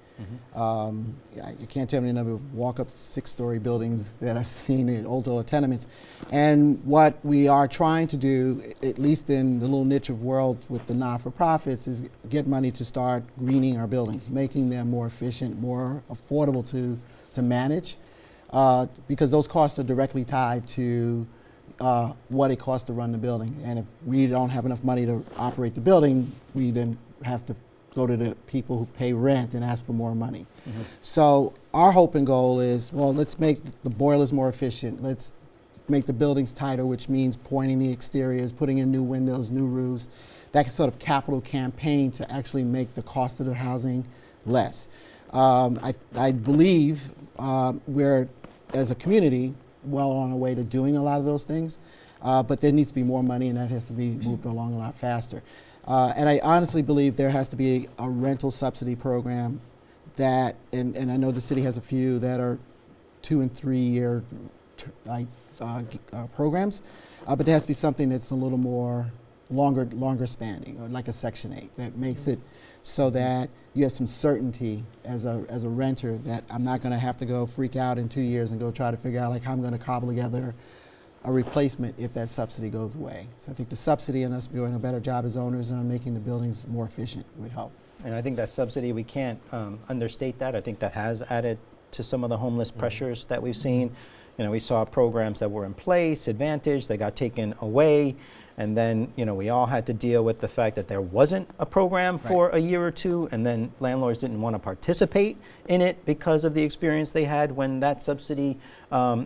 You can't tell me the number of walk-up 6-story buildings that I've seen in old tenements. And what we are trying to do, at least in the little niche of world with the not-for-profits, is get money to start greening our buildings, making them more efficient, more affordable to manage, because those costs are directly tied to what it costs to run the building. And if we don't have enough money to operate the building, we then have to go to the people who pay rent and ask for more money. So our hope and goal is, well, let's make the boilers more efficient. Let's make the buildings tighter, which means pointing the exteriors, putting in new windows, new roofs, that sort of capital campaign to actually make the cost of the housing less. I believe we're, as a community, well on our way to doing a lot of those things, but there needs to be more money, and that has to be moved along a lot faster. And I honestly believe there has to be a rental subsidy program that, and I know the city has a few that are 2 and 3 year programs, but there has to be something that's a little more longer spanning, or like a Section 8, that makes it so that you have some certainty as a renter that I'm not going to have to go freak out in 2 years and go try to figure out like how I'm going to cobble together a replacement if that subsidy goes away. So I think the subsidy and us doing a better job as owners and making the buildings more efficient would help. And I think that subsidy, we can't understate that. I think that has added to some of the homeless pressures that we've seen. You know, we saw programs that were in place, Vantage, they got taken away. And then, you know, we all had to deal with the fact that there wasn't a program for a year or two, and then landlords didn't want to participate in it because of the experience they had when that subsidy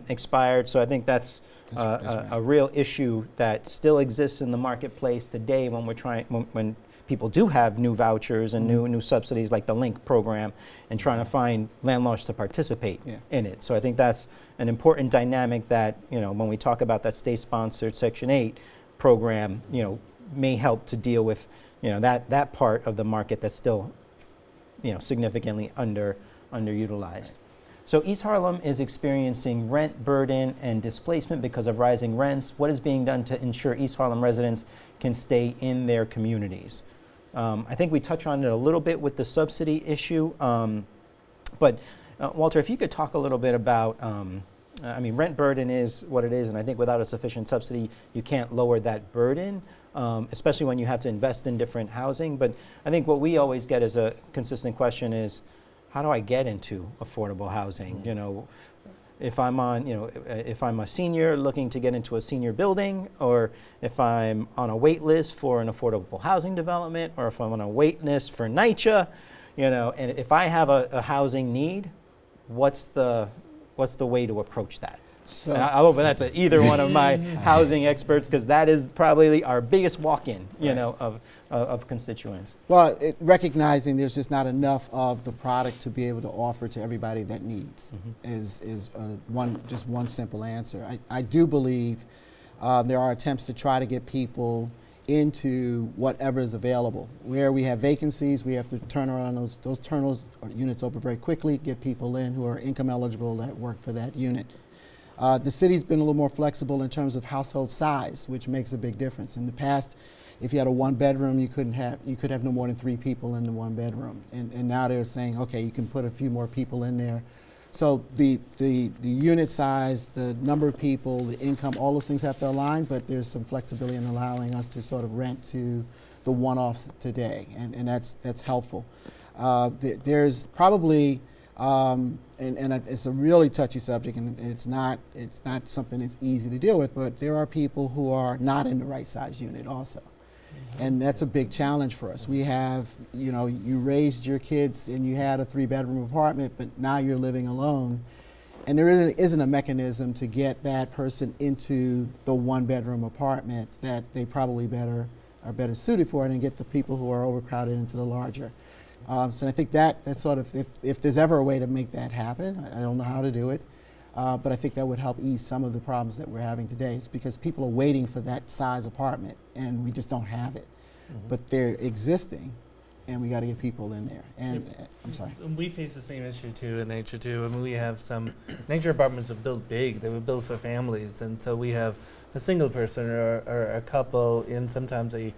expired. So I think that's a real issue that still exists in the marketplace today when we're trying, when people do have new vouchers and new subsidies like the LINK program, and trying to find landlords to participate in it. So I think that's an important dynamic that, you know, when we talk about that state-sponsored Section 8 program, you know, may help to deal with, you know, that part of the market that's still, you know, significantly underutilized. So East Harlem is experiencing rent burden and displacement because of rising rents. What is being done to ensure East Harlem residents can stay in their communities? I think we touched on it a little bit with the subsidy issue, but Walter, if you could talk a little bit about, I mean, rent burden is what it is, and I think without a sufficient subsidy, you can't lower that burden, especially when you have to invest in different housing. But I think what we always get as a consistent question is, how do I get into affordable housing? You know, if I'm on, you know, if I'm a senior looking to get into a senior building, or if I'm on a wait list for an affordable housing development, or if I'm on a wait list for NYCHA, you know, and if I have a housing need, what's the way to approach that? So I'll open that to either one of my housing experts, because that is probably our biggest walk-in, you know, of constituents. Well, recognizing there's just not enough of the product to be able to offer to everybody that needs is one simple answer. I do believe there are attempts to try to get people into whatever is available. Where we have vacancies, we have to turn around those units open very quickly, get people in who are income eligible that work for that unit. The city's been a little more flexible in terms of household size, which makes a big difference. In the past, if you had a 1-bedroom, you could have no more than 3 people in the 1-bedroom. And now they're saying, okay, you can put a few more people in there. So the unit size, the number of people, the income, all those things have to align, but there's some flexibility in allowing us to sort of rent to the one-offs today, and that's helpful. There's probably, and it's a really touchy subject, and it's not something that's easy to deal with, but there are people who are not in the right size unit also. And that's a big challenge for us. We have, you know, you raised your kids and you had a 3-bedroom apartment, but now you're living alone. And there isn't a mechanism to get that person into the 1-bedroom apartment that they probably are better suited for, and get the people who are overcrowded into the larger. So I think that's sort of, if there's ever a way to make that happen, I don't know how to do it, but I think that would help ease some of the problems that we're having today. It's because people are waiting for that size apartment, and we just don't have it. But they're existing, and we got to get people in there. And I'm sorry. We face the same issue too in NYCHA too. I mean, we have some NYCHA apartments are built big. They were built for families, and so we have a single person or a couple in sometimes a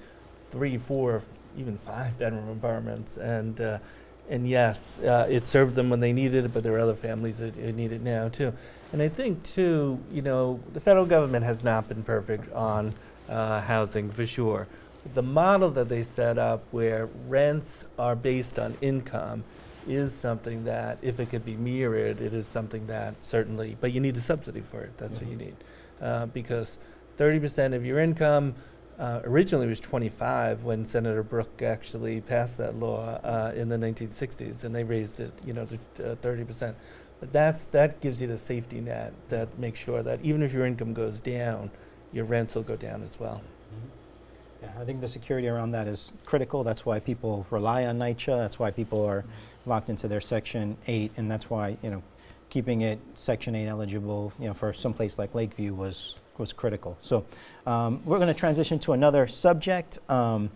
3, 4, even 5 bedroom apartments. And yes, it served them when they needed it, but there are other families that need it now too. And I think too, the federal government has not been perfect on housing for sure. The model that they set up where rents are based on income is something that, if it could be mirrored, it is something that certainly, but you need a subsidy for it. That's what you need. Because 30% of your income, originally was 25 when Senator Brooke actually passed that law in the 1960s, and they raised it, to 30%. But that gives you the safety net that makes sure that even if your income goes down, your rents will go down as well. Yeah, I think the security around that is critical. That's why people rely on NYCHA. That's why people are locked into their Section 8, and that's why keeping it Section 8 eligible, for some place like Lakeview was critical. So we're going to transition to another subject. I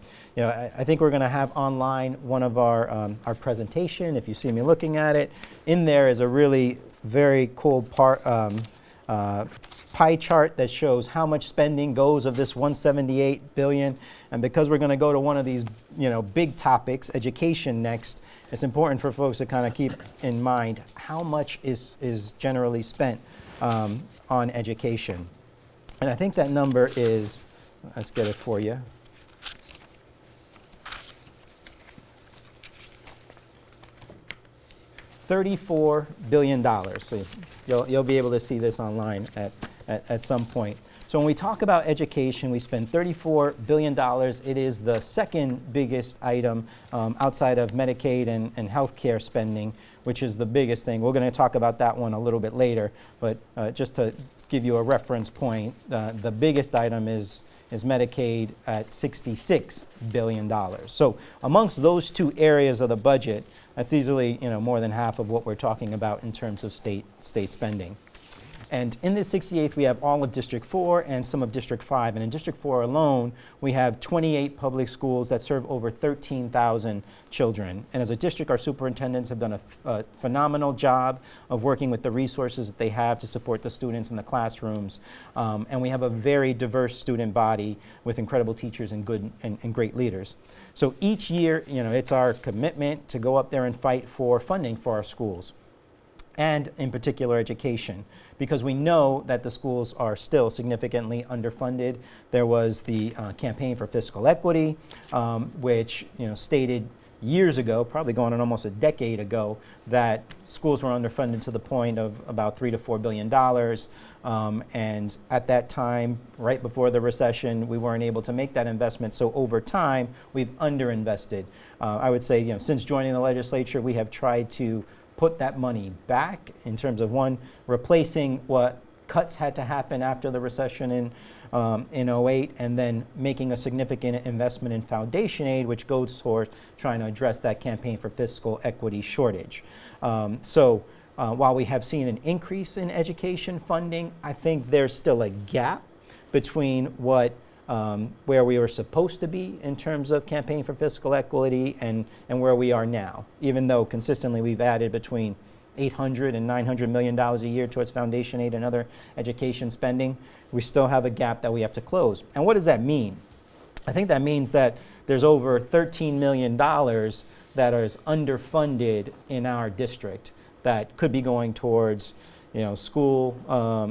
think we're going to have online one of our presentation. If you see me looking at it, in there is a really very cool pie chart that shows how much spending goes of this $178 billion. And because we're going to go to one of these, big topics, education next, it's important for folks to kind of keep in mind how much is generally spent on education. And I think that number is, let's get it for you. $34 billion. So you'll be able to see this online at some point. So when we talk about education, we spend $34 billion. It is the second biggest item outside of Medicaid and healthcare spending, which is the biggest thing. We're going to talk about that one a little bit later, but just to give you a reference point, the biggest item is Medicaid at $66 billion. So amongst those two areas of the budget, that's easily more than half of what we're talking about in terms of state spending. And in the 68th, we have all of District 4 and some of District 5. And in District 4 alone, we have 28 public schools that serve over 13,000 children. And as a district, our superintendents have done a phenomenal job of working with the resources that they have to support the students in the classrooms. And we have a very diverse student body with incredible teachers and good and great leaders. So each year, it's our commitment to go up there and fight for funding for our schools, and in particular education, because we know that the schools are still significantly underfunded. There was the campaign for fiscal equity, which stated years ago, probably going on almost a decade ago, that schools were underfunded to the point of about $3 to $4 billion. And at that time, right before the recession, we weren't able to make that investment. So over time, we've underinvested. I would say, since joining the legislature, we have tried to put that money back in terms of, one, replacing what cuts had to happen after the recession in 08, and then making a significant investment in foundation aid, which goes towards trying to address that campaign for fiscal equity shortage. So while we have seen an increase in education funding, I think there's still a gap between where we were supposed to be in terms of campaign for fiscal equity and where we are now, even though consistently we've added between $800 and $900 million a year towards foundation aid and other education spending. We still have a gap that we have to close. And what does that mean? I think that means that there's over $13 million that is underfunded in our district that could be going towards school,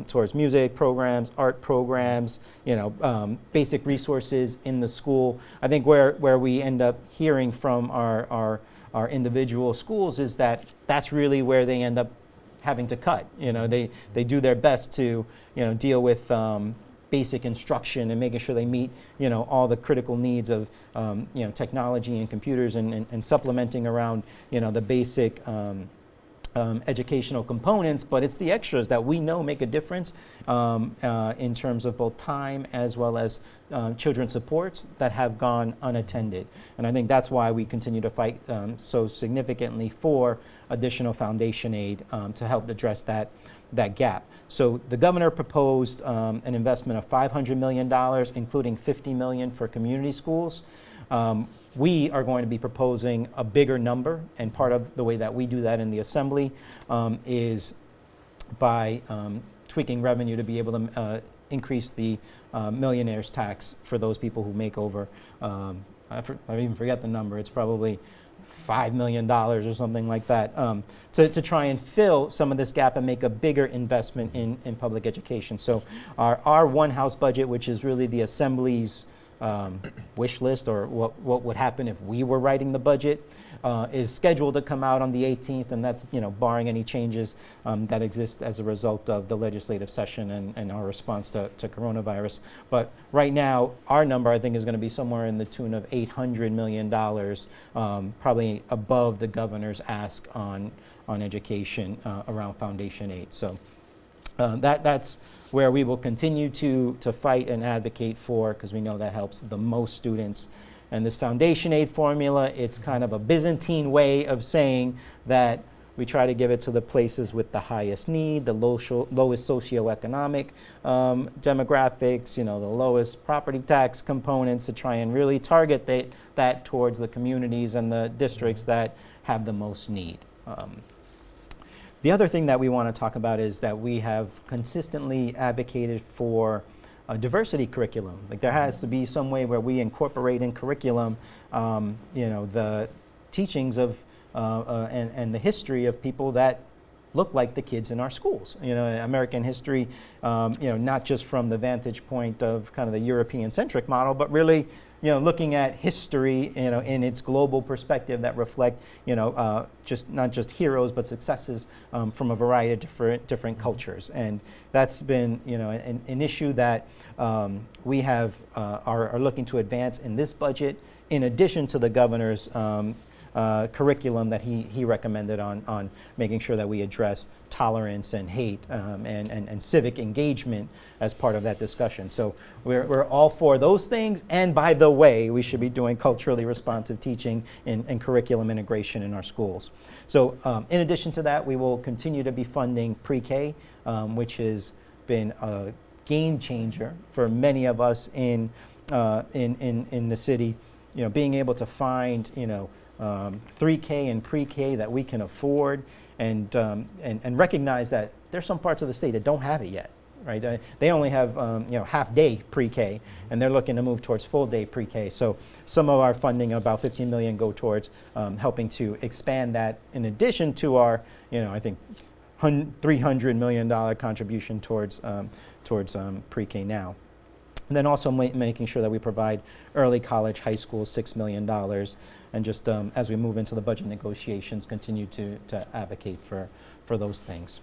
towards music programs, art programs, basic resources in the school. I think where we end up hearing from our individual schools is that that's really where they end up having to cut. They do their best to deal with basic instruction and making sure they meet all the critical needs of technology and computers and supplementing around the basic educational components, but it's the extras that we know make a difference in terms of both time as well as children's supports that have gone unattended. And I think that's why we continue to fight so significantly for additional foundation aid to help address that gap. So the governor proposed an investment of $500 million, including $50 million for community schools. We are going to be proposing a bigger number, and part of the way that we do that in the Assembly is by tweaking revenue to be able to increase the millionaire's tax for those people who make over, I even forget the number, it's probably $5 million or something like that, to try and fill some of this gap and make a bigger investment in public education. So our one house budget, which is really the Assembly's wish list, or what would happen if we were writing the budget, is scheduled to come out on the 18th, and that's barring any changes that exist as a result of the legislative session and our response to coronavirus. But right now, our number I think is going to be somewhere in the tune of $800 million, probably above the governor's ask on education around foundation aid. So that's where we will continue to fight and advocate for, because we know that helps the most students. And this foundation aid formula, it's kind of a Byzantine way of saying that we try to give it to the places with the highest need, the lowest socioeconomic demographics, the lowest property tax components, to try and really target that towards the communities and the districts that have the most need. The other thing that we want to talk about is that we have consistently advocated for a diversity curriculum. Like, there has to be some way where we incorporate in curriculum, the teachings of and the history of people that look like the kids in our schools. American history, not just from the vantage point of kind of the European-centric model, but really, looking at history, in its global perspective that reflect, just not just heroes but successes from a variety of different cultures. And that's been, an issue that we have are looking to advance in this budget, in addition to the governor's curriculum that he recommended on making sure that we address tolerance and hate and civic engagement as part of that discussion. So we're all for those things. And by the way, we should be doing culturally responsive teaching and curriculum integration in our schools. So in addition to that, we will continue to be funding pre-K, which has been a game changer for many of us in the city. Being able to find 3K and pre-K that we can afford, and recognize that there's some parts of the state that don't have it yet, right? They only have half-day pre-K, and they're looking to move towards full-day pre-K. So some of our funding, about $15 million, go towards helping to expand that, in addition to our, I think, $300 million contribution towards pre-K now. And then also making sure that we provide early college, high school, $6 million, and just as we move into the budget negotiations, continue to advocate for those things.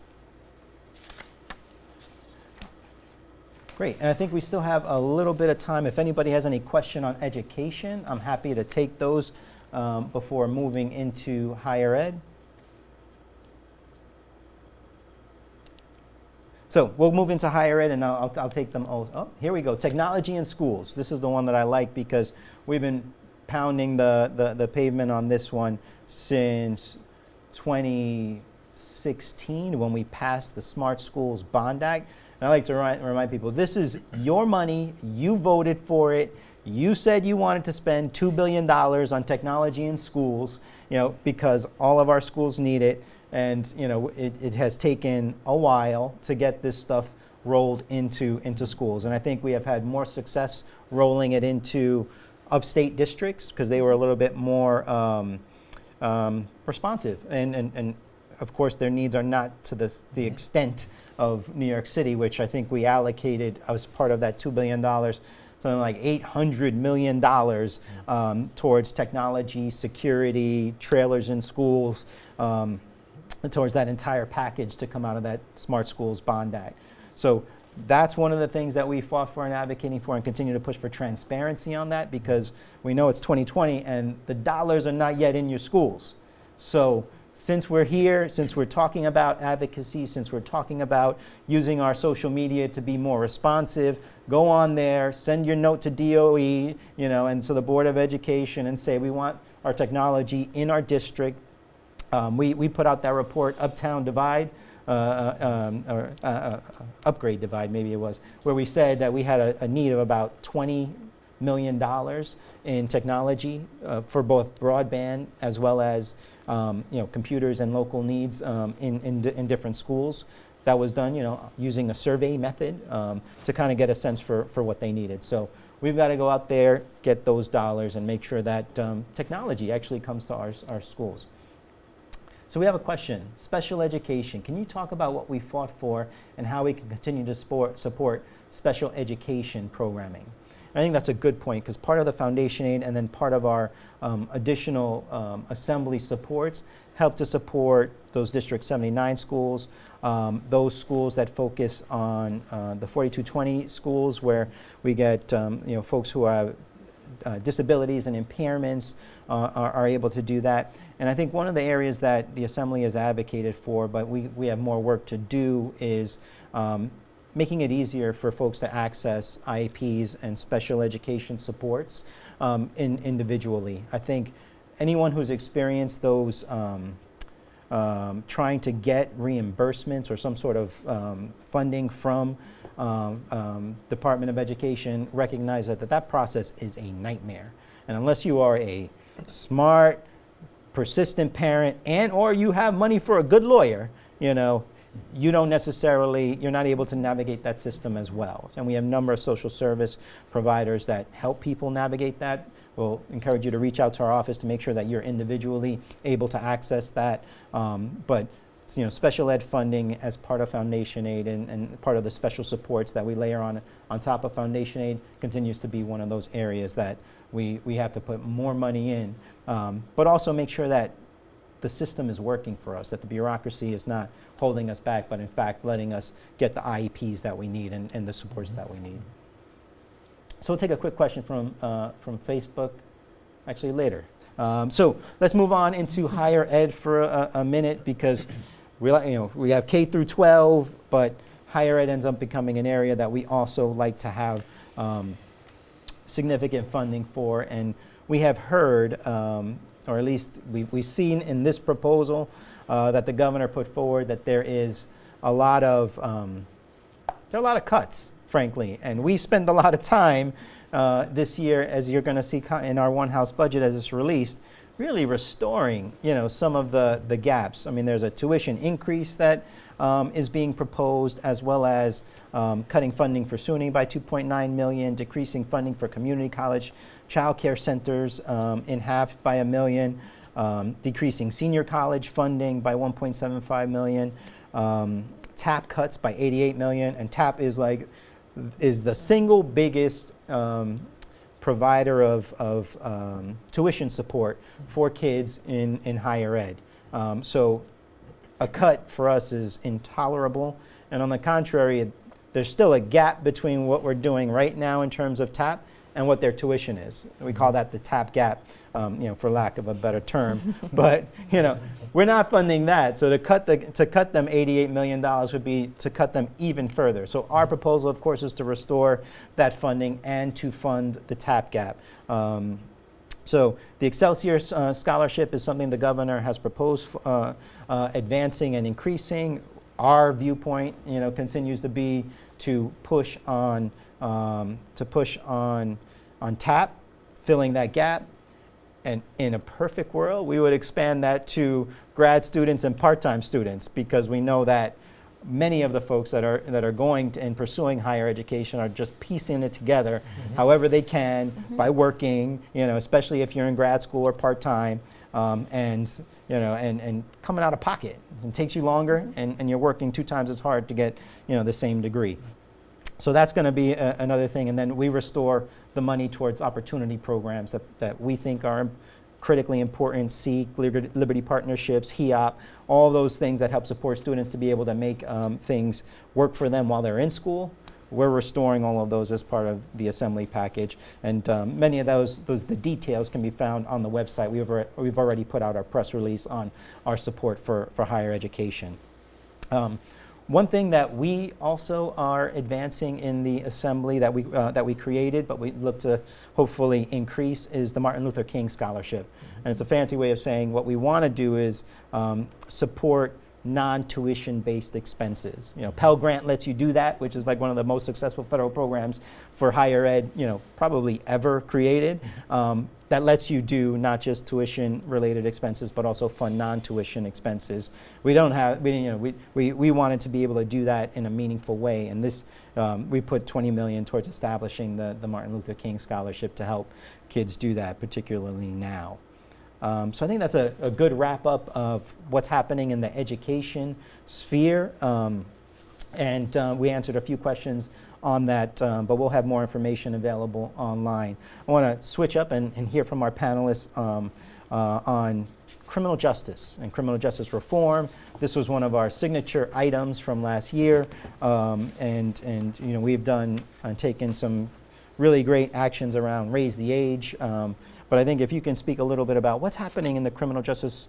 Great, and I think we still have a little bit of time. If anybody has any question on education, I'm happy to take those before moving into higher ed. So we'll move into higher ed, and I'll take them all. Oh, here we go. Technology in schools. This is the one that I like, because we've been pounding the pavement on this one since 2016, when we passed the Smart Schools Bond Act. And I like to remind people, this is your money. You voted for it. You said you wanted to spend $2 billion on technology in schools, because all of our schools need it. And it has taken a while to get this stuff rolled into schools. And I think we have had more success rolling it into upstate districts, because they were a little bit more responsive. And of course, their needs are not to the extent of New York City, which I think we allocated as part of that $2 billion, something like $800 million towards technology, security, trailers in schools, towards that entire package to come out of that Smart Schools Bond Act. So that's one of the things that we fought for and advocating for, and continue to push for transparency on that, because we know it's 2020 and the dollars are not yet in your schools. So since we're here, since we're talking about advocacy, since we're talking about using our social media to be more responsive, go on there, send your note to DOE, and to the Board of Education, and say we want our technology in our district. We put out that report, Uptown Divide, or Upgrade Divide, maybe it was, where we said that we had a need of about 20 million in technology for both broadband as well as computers and local needs in different schools. That was done, using a survey method to kind of get a sense for what they needed. So we've got to go out there, get those dollars, and make sure that technology actually comes to our schools. So we have a question. Special education. Can you talk about what we fought for and how we can continue to support special education programming? I think that's a good point, because part of the foundation aid and then part of our additional assembly supports help to support those District 79 schools, those schools that focus on the 4220 schools where we get folks who have disabilities and impairments are able to do that. And I think one of the areas that the Assembly has advocated for, but we have more work to do, is making it easier for folks to access IEPs and special education supports individually. I think anyone who's experienced those trying to get reimbursements or some sort of funding from Department of Education recognize that process is a nightmare. And unless you are a smart, persistent parent or you have money for a good lawyer, you're not able to navigate that system as well. And we have a number of social service providers that help people navigate that. We'll encourage you to reach out to our office to make sure that you're individually able to access that. But special ed funding as part of foundation aid and part of the special supports that we layer on top of foundation aid continues to be one of those areas that we have to put more money in, but also make sure that the system is working for us, that the bureaucracy is not holding us back, but in fact letting us get the IEPs that we need and the supports that we need. So we'll take a quick question from Facebook, actually later. So let's move on into higher ed for a minute, because we have K through 12, but higher ed ends up becoming an area that we also like to have significant funding for. And we have heard, or at least we've seen in this proposal that the governor put forward, that there is a lot of cuts, frankly, and we spend a lot of time this year, as you're going to see in our one house budget as it's released, really restoring some of the gaps. I mean, there's a tuition increase that is being proposed, as well as cutting funding for SUNY by $2.9 million, decreasing funding for community college child care centers in half by $1 million, decreasing senior college funding by $1.75 million, TAP cuts by $88 million, and TAP is the single biggest provider of tuition support for kids in higher ed. So a cut for us is intolerable, and on the contrary, there's still a gap between what we're doing right now in terms of TAP and what their tuition is. We call that the TAP gap, for lack of a better term. But we're not funding that. So to cut them $88 million would be to cut them even further. So our proposal, of course, is to restore that funding and to fund the TAP gap. So the Excelsior Scholarship is something the governor has proposed advancing and increasing. Our viewpoint, continues to be to push on TAP, filling that gap. And in a perfect world, we would expand that to grad students and part-time students, because we know that many of the folks that are going and pursuing higher education are just piecing it together however they can by working, especially if you're in grad school or part-time, and coming out of pocket. It takes you longer, and you're working 2 times as hard to get the same degree. So that's going to be another thing. And then we restore the money towards opportunity programs that we think are critically important: SEEK, Liberty Partnerships, HEOP, all those things that help support students to be able to make things work for them while they're in school. We're restoring all of those as part of the Assembly package. And many of the details can be found on the website. We've already put out our press release on our support for higher education. One thing that we also are advancing in the Assembly that we created, but we look to hopefully increase, is the Martin Luther King Scholarship. And it's a fancy way of saying what we want to do is support non-tuition-based expenses. You know, Pell Grant lets you do that, which is like one of the most successful federal programs for higher ed, you know, probably ever created. That lets you do not just tuition-related expenses, but also fund non-tuition expenses. We don't have, we wanted to be able to do that in a meaningful way, and this, we put $20 million towards establishing the Martin Luther King Scholarship to help kids do that, particularly now. So I think that's a good wrap-up of what's happening in the education sphere, and we answered a few questions on that, but we'll have more information available online. I want to switch up and hear from our panelists on criminal justice and criminal justice reform. This was one of our signature items from last year, and you know, we've done taken some really great actions around raise the age. But I think if you can speak a little bit about what's happening in the criminal justice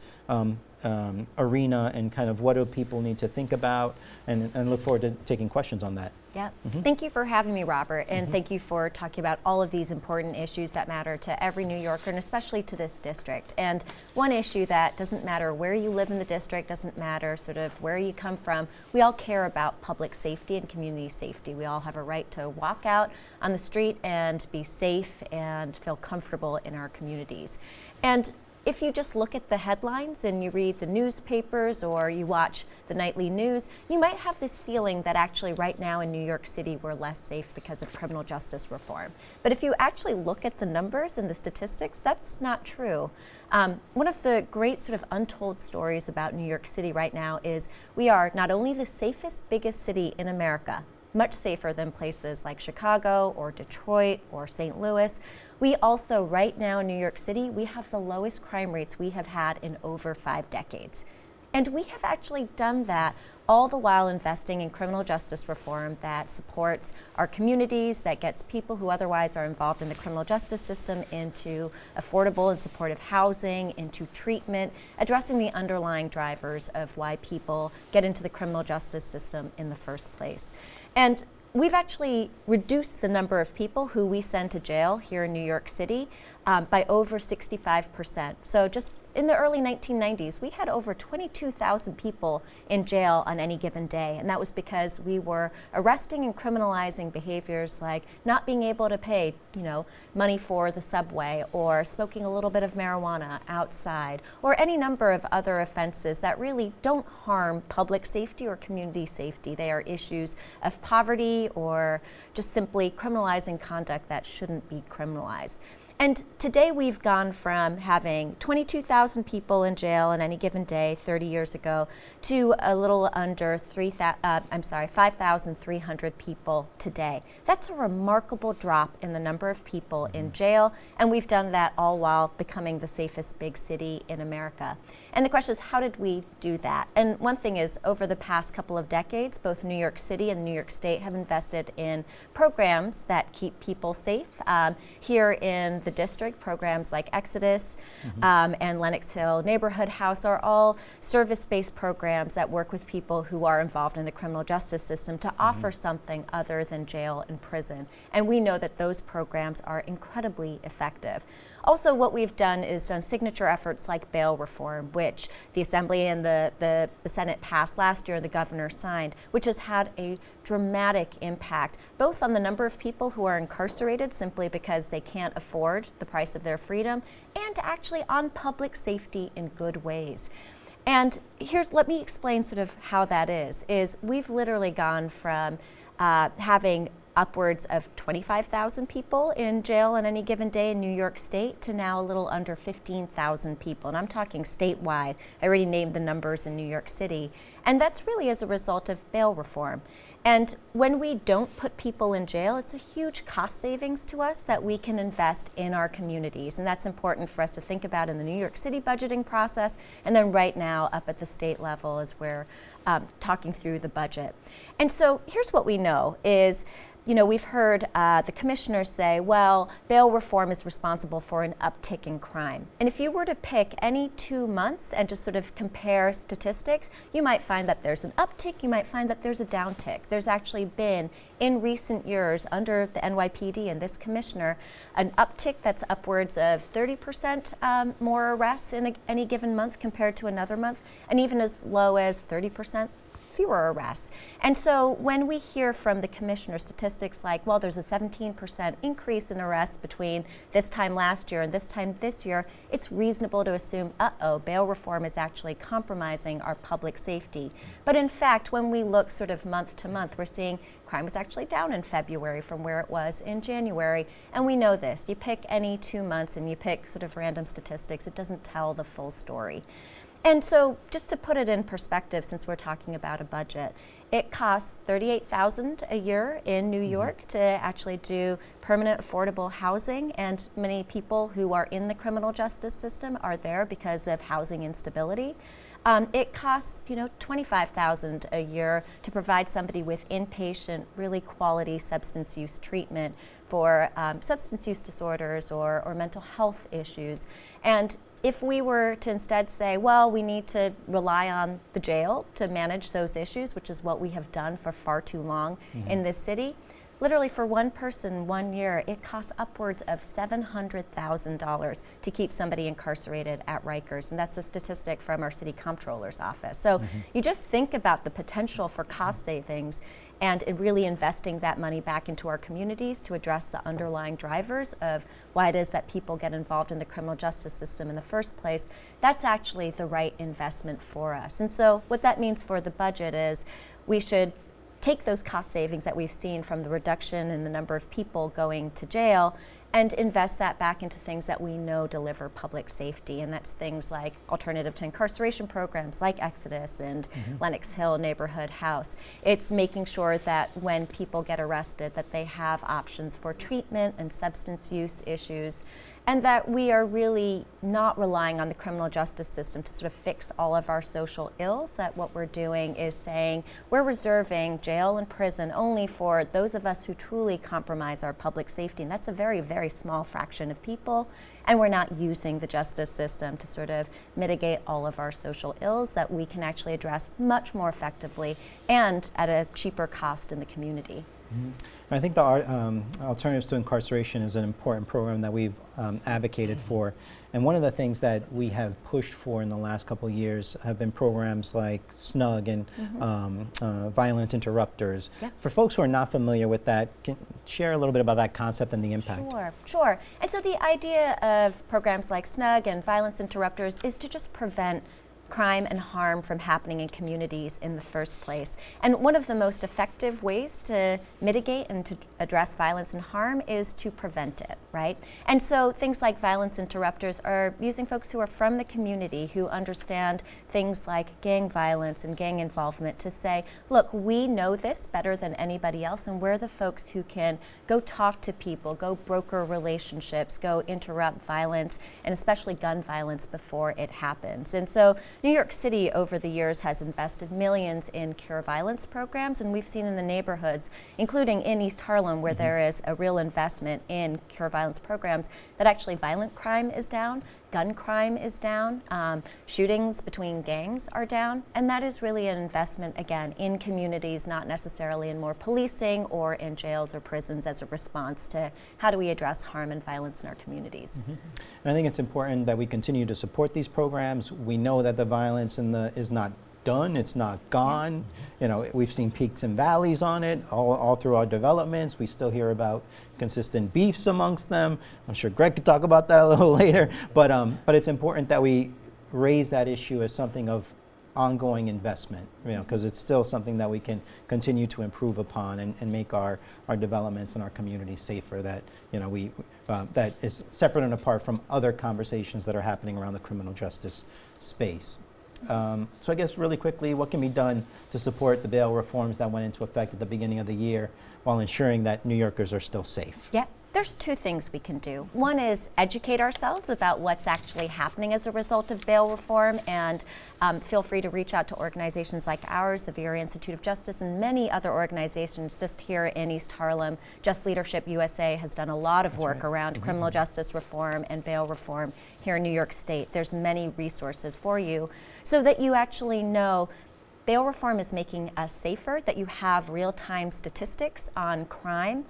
arena and kind of what do people need to think about, and look forward to taking questions on that. Yeah. Thank you for having me, Robert, and thank you for talking about all of these important issues that matter to every New Yorker and especially to this district. And one issue that doesn't matter where you live in the district, doesn't matter sort of where you come from, we all care about public safety and community safety. We all have a right to walk out on the street and be safe and feel comfortable in our communities. And if you just look at the headlines and you read the newspapers or you watch the nightly news, you might have this feeling that actually right now in New York City we're less safe because of criminal justice reform. But if you actually look at the numbers and the statistics, that's not true. One of the great sort of untold stories about New York City right now is we are not only the safest, biggest city in America, much safer than places like Chicago or Detroit or St. Louis. We also, right now in New York City, we have the lowest crime rates we have had in over 5 decades. And we have actually done that all the while investing in criminal justice reform that supports our communities, that gets people who otherwise are involved in the criminal justice system into affordable and supportive housing, into treatment, addressing the underlying drivers of why people get into the criminal justice system in the first place. And we've actually reduced the number of people who we send to jail here in New York City by over 65%. So just in the early 1990s, we had over 22,000 people in jail on any given day. And that was because we were arresting and criminalizing behaviors like not being able to pay, money for the subway, or smoking a little bit of marijuana outside, or any number of other offenses that really don't harm public safety or community safety. They are issues of poverty or just simply criminalizing conduct that shouldn't be criminalized. And today we've gone from having 22,000 people in jail on any given day 30 years ago to a little under 5,300 people today. That's a remarkable drop in the number of people in jail, and we've done that all while becoming the safest big city in America. And the question is, how did we do that? And one thing is, over the past couple of decades, both New York City and New York State have invested in programs that keep people safe. Here in the district, programs like Exodus and Lenox Hill Neighborhood House are all service-based programs that work with people who are involved in the criminal justice system to offer something other than jail and prison. And we know that those programs are incredibly effective. Also, what we've done is done signature efforts like bail reform, which the Assembly and the Senate passed last year and the governor signed, which has had a dramatic impact, both on the number of people who are incarcerated simply because they can't afford the price of their freedom, and actually on public safety in good ways. And let me explain sort of how that is we've literally gone from having upwards of 25,000 people in jail on any given day in New York State to now a little under 15,000 people. And I'm talking statewide. I already named the numbers in New York City. And that's really as a result of bail reform. And when we don't put people in jail, it's a huge cost savings to us that we can invest in our communities. And that's important for us to think about in the New York City budgeting process, and then right now up at the state level as we're talking through the budget. And so here's what we know is, we've heard the commissioners say, well, bail reform is responsible for an uptick in crime. And if you were to pick any 2 months and just sort of compare statistics, you might find that there's an uptick, you might find that there's a downtick. there's actually been, in recent years, under the NYPD and this commissioner, an uptick that's upwards of 30% more arrests in any given month compared to another month, and even as low as 30% fewer arrests. And so when we hear from the commissioner statistics like, well, there's a 17% increase in arrests between this time last year and this time this year, it's reasonable to assume, bail reform is actually compromising our public safety. But in fact, when we look sort of month to month, we're seeing crime was actually down in February from where it was in January. And we know this. You pick any 2 months and you pick sort of random statistics, it doesn't tell the full story. And so just to put it in perspective, since we're talking about a budget, it costs $38,000 a year in New York to actually do permanent affordable housing, and many people who are in the criminal justice system are there because of housing instability. It costs, $25,000 a year to provide somebody with inpatient, really quality substance use treatment for substance use disorders or mental health issues. And if we were to instead say, well, we need to rely on the jail to manage those issues, which is what we have done for far too long in this city, literally for one person 1 year, it costs upwards of $700,000 to keep somebody incarcerated at Rikers. And that's a statistic from our city comptroller's office. So you just think about the potential for cost savings and in really investing that money back into our communities to address the underlying drivers of why it is that people get involved in the criminal justice system in the first place. That's actually the right investment for us. And so what that means for the budget is we should take those cost savings that we've seen from the reduction in the number of people going to jail and invest that back into things that we know deliver public safety. And that's things like alternative to incarceration programs like Exodus and Lenox Hill Neighborhood House. It's making sure that when people get arrested that they have options for treatment and substance use issues, and that we are really not relying on the criminal justice system to sort of fix all of our social ills, that what we're doing is saying we're reserving jail and prison only for those of us who truly compromise our public safety. And that's a very, very small fraction of people. And we're not using the justice system to sort of mitigate all of our social ills that we can actually address much more effectively and at a cheaper cost in the community. I think the Alternatives to Incarceration is an important program that we've advocated for. And one of the things that we have pushed for in the last couple of years have been programs like SNUG and violence interrupters. For folks who are not familiar with that, can you share a little bit about that concept and the impact? Sure. And so the idea of programs like SNUG and violence interrupters is to just prevent crime and harm from happening in communities in the first place. And one of the most effective ways to mitigate and to address violence and harm is to prevent it, right? And so things like violence interrupters are using folks who are from the community who understand things like gang violence and gang involvement to say, look, we know this better than anybody else, and we're the folks who can go talk to people, go broker relationships, go interrupt violence, and especially gun violence before it happens. And so New York City over the years has invested millions in cure violence programs, and we've seen in the neighborhoods, including in East Harlem, where there is a real investment in cure violence programs, that actually violent crime is down, gun crime is down, shootings between gangs are down, and that is really an investment, again, in communities, not necessarily in more policing or in jails or prisons as a response to how do we address harm and violence in our communities. And I think it's important that we continue to support these programs. We know that the violence is not done, it's not gone. We've seen peaks and valleys on it all through our developments. We still hear about consistent beefs amongst them. I'm sure Greg could talk about that a little later, but it's important that we raise that issue as something of ongoing investment, because it's still something that we can continue to improve upon and make our developments and our communities safer, that that is separate and apart from other conversations that are happening around the criminal justice space. So I guess really quickly, what can be done to support the bail reforms that went into effect at the beginning of the year while ensuring that New Yorkers are still safe? There's two things we can do. One is educate ourselves about what's actually happening as a result of bail reform, and feel free to reach out to organizations like ours, the Vera Institute of Justice, and many other organizations just here in East Harlem. Just Leadership USA has done a lot of work around criminal justice reform and bail reform here in New York State. There's many resources for you so that you actually know bail reform is making us safer, that you have real-time statistics on crime.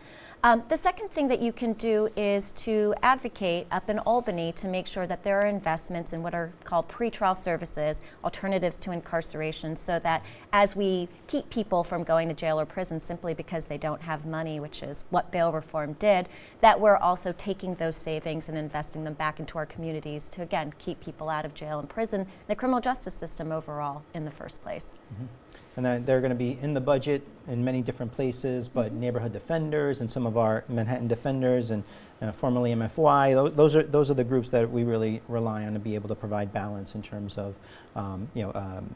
The second thing that you can do is to advocate up in Albany to make sure that there are investments in what are called pretrial services, alternatives to incarceration, so that as we keep people from going to jail or prison simply because they don't have money, which is what bail reform did, that we're also taking those savings and investing them back into our communities to, again, keep people out of jail and prison, the criminal justice system overall in the first place. Mm-hmm. And then they're going to be in the budget in many different places, but neighborhood defenders and some of our Manhattan defenders and formerly MFY, those are the groups that we really rely on to be able to provide balance in terms of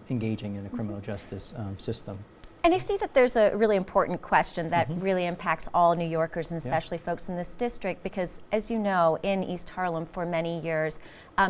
engaging in the criminal justice system. And I see that there's a really important question that really impacts all New Yorkers and especially folks in this district, because as you know, in East Harlem for many years,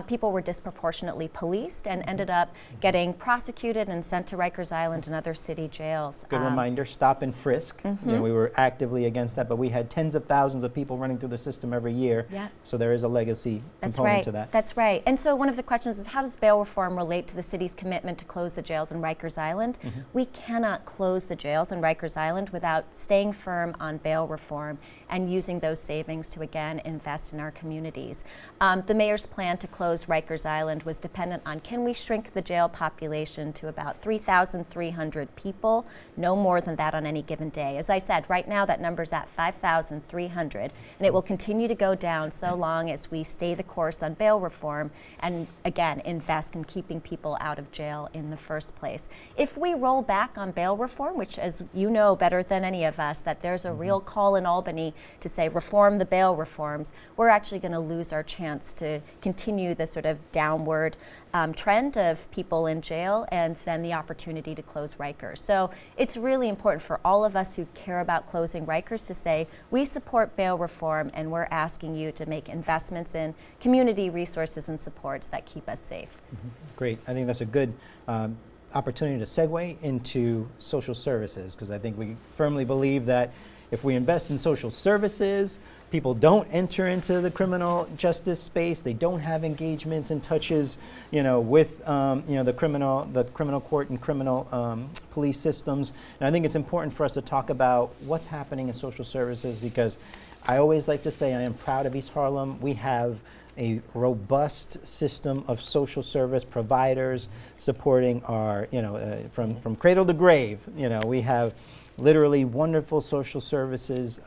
people were disproportionately policed and ended up getting prosecuted and sent to Rikers Island and other city jails. Good reminder, stop and frisk. You know, we were actively against that, but we had tens of thousands of people running through the system every year. Yeah. So there is a legacy component to that. That's right. And so one of the questions is, how does bail reform relate to the city's commitment to close the jails in Rikers Island? We cannot close the jails in Rikers Island without staying firm on bail reform and using those savings to, again, invest in our communities. The mayor's plan to close Rikers Island was dependent on, can we shrink the jail population to about 3,300 people, no more than that on any given day. As I said, right now that number's at 5,300, and it will continue to go down so long as we stay the course on bail reform and, again, invest in keeping people out of jail in the first place. If we roll back on bail reform, which, as you know better than any of us, that there's a real call in Albany to say reform the bail reforms, we're actually going to lose our chance to continue the sort of downward trend of people in jail and then the opportunity to close Rikers. So it's really important for all of us who care about closing Rikers to say, we support bail reform and we're asking you to make investments in community resources and supports that keep us safe. Great. I think that's a good opportunity to segue into social services, because I think we firmly believe that if we invest in social services, people don't enter into the criminal justice space. They don't have engagements and touches, with the criminal court and criminal police systems. And I think it's important for us to talk about what's happening in social services, because I always like to say I am proud of East Harlem. We have a robust system of social service providers supporting our, from cradle to grave. We have literally wonderful social services.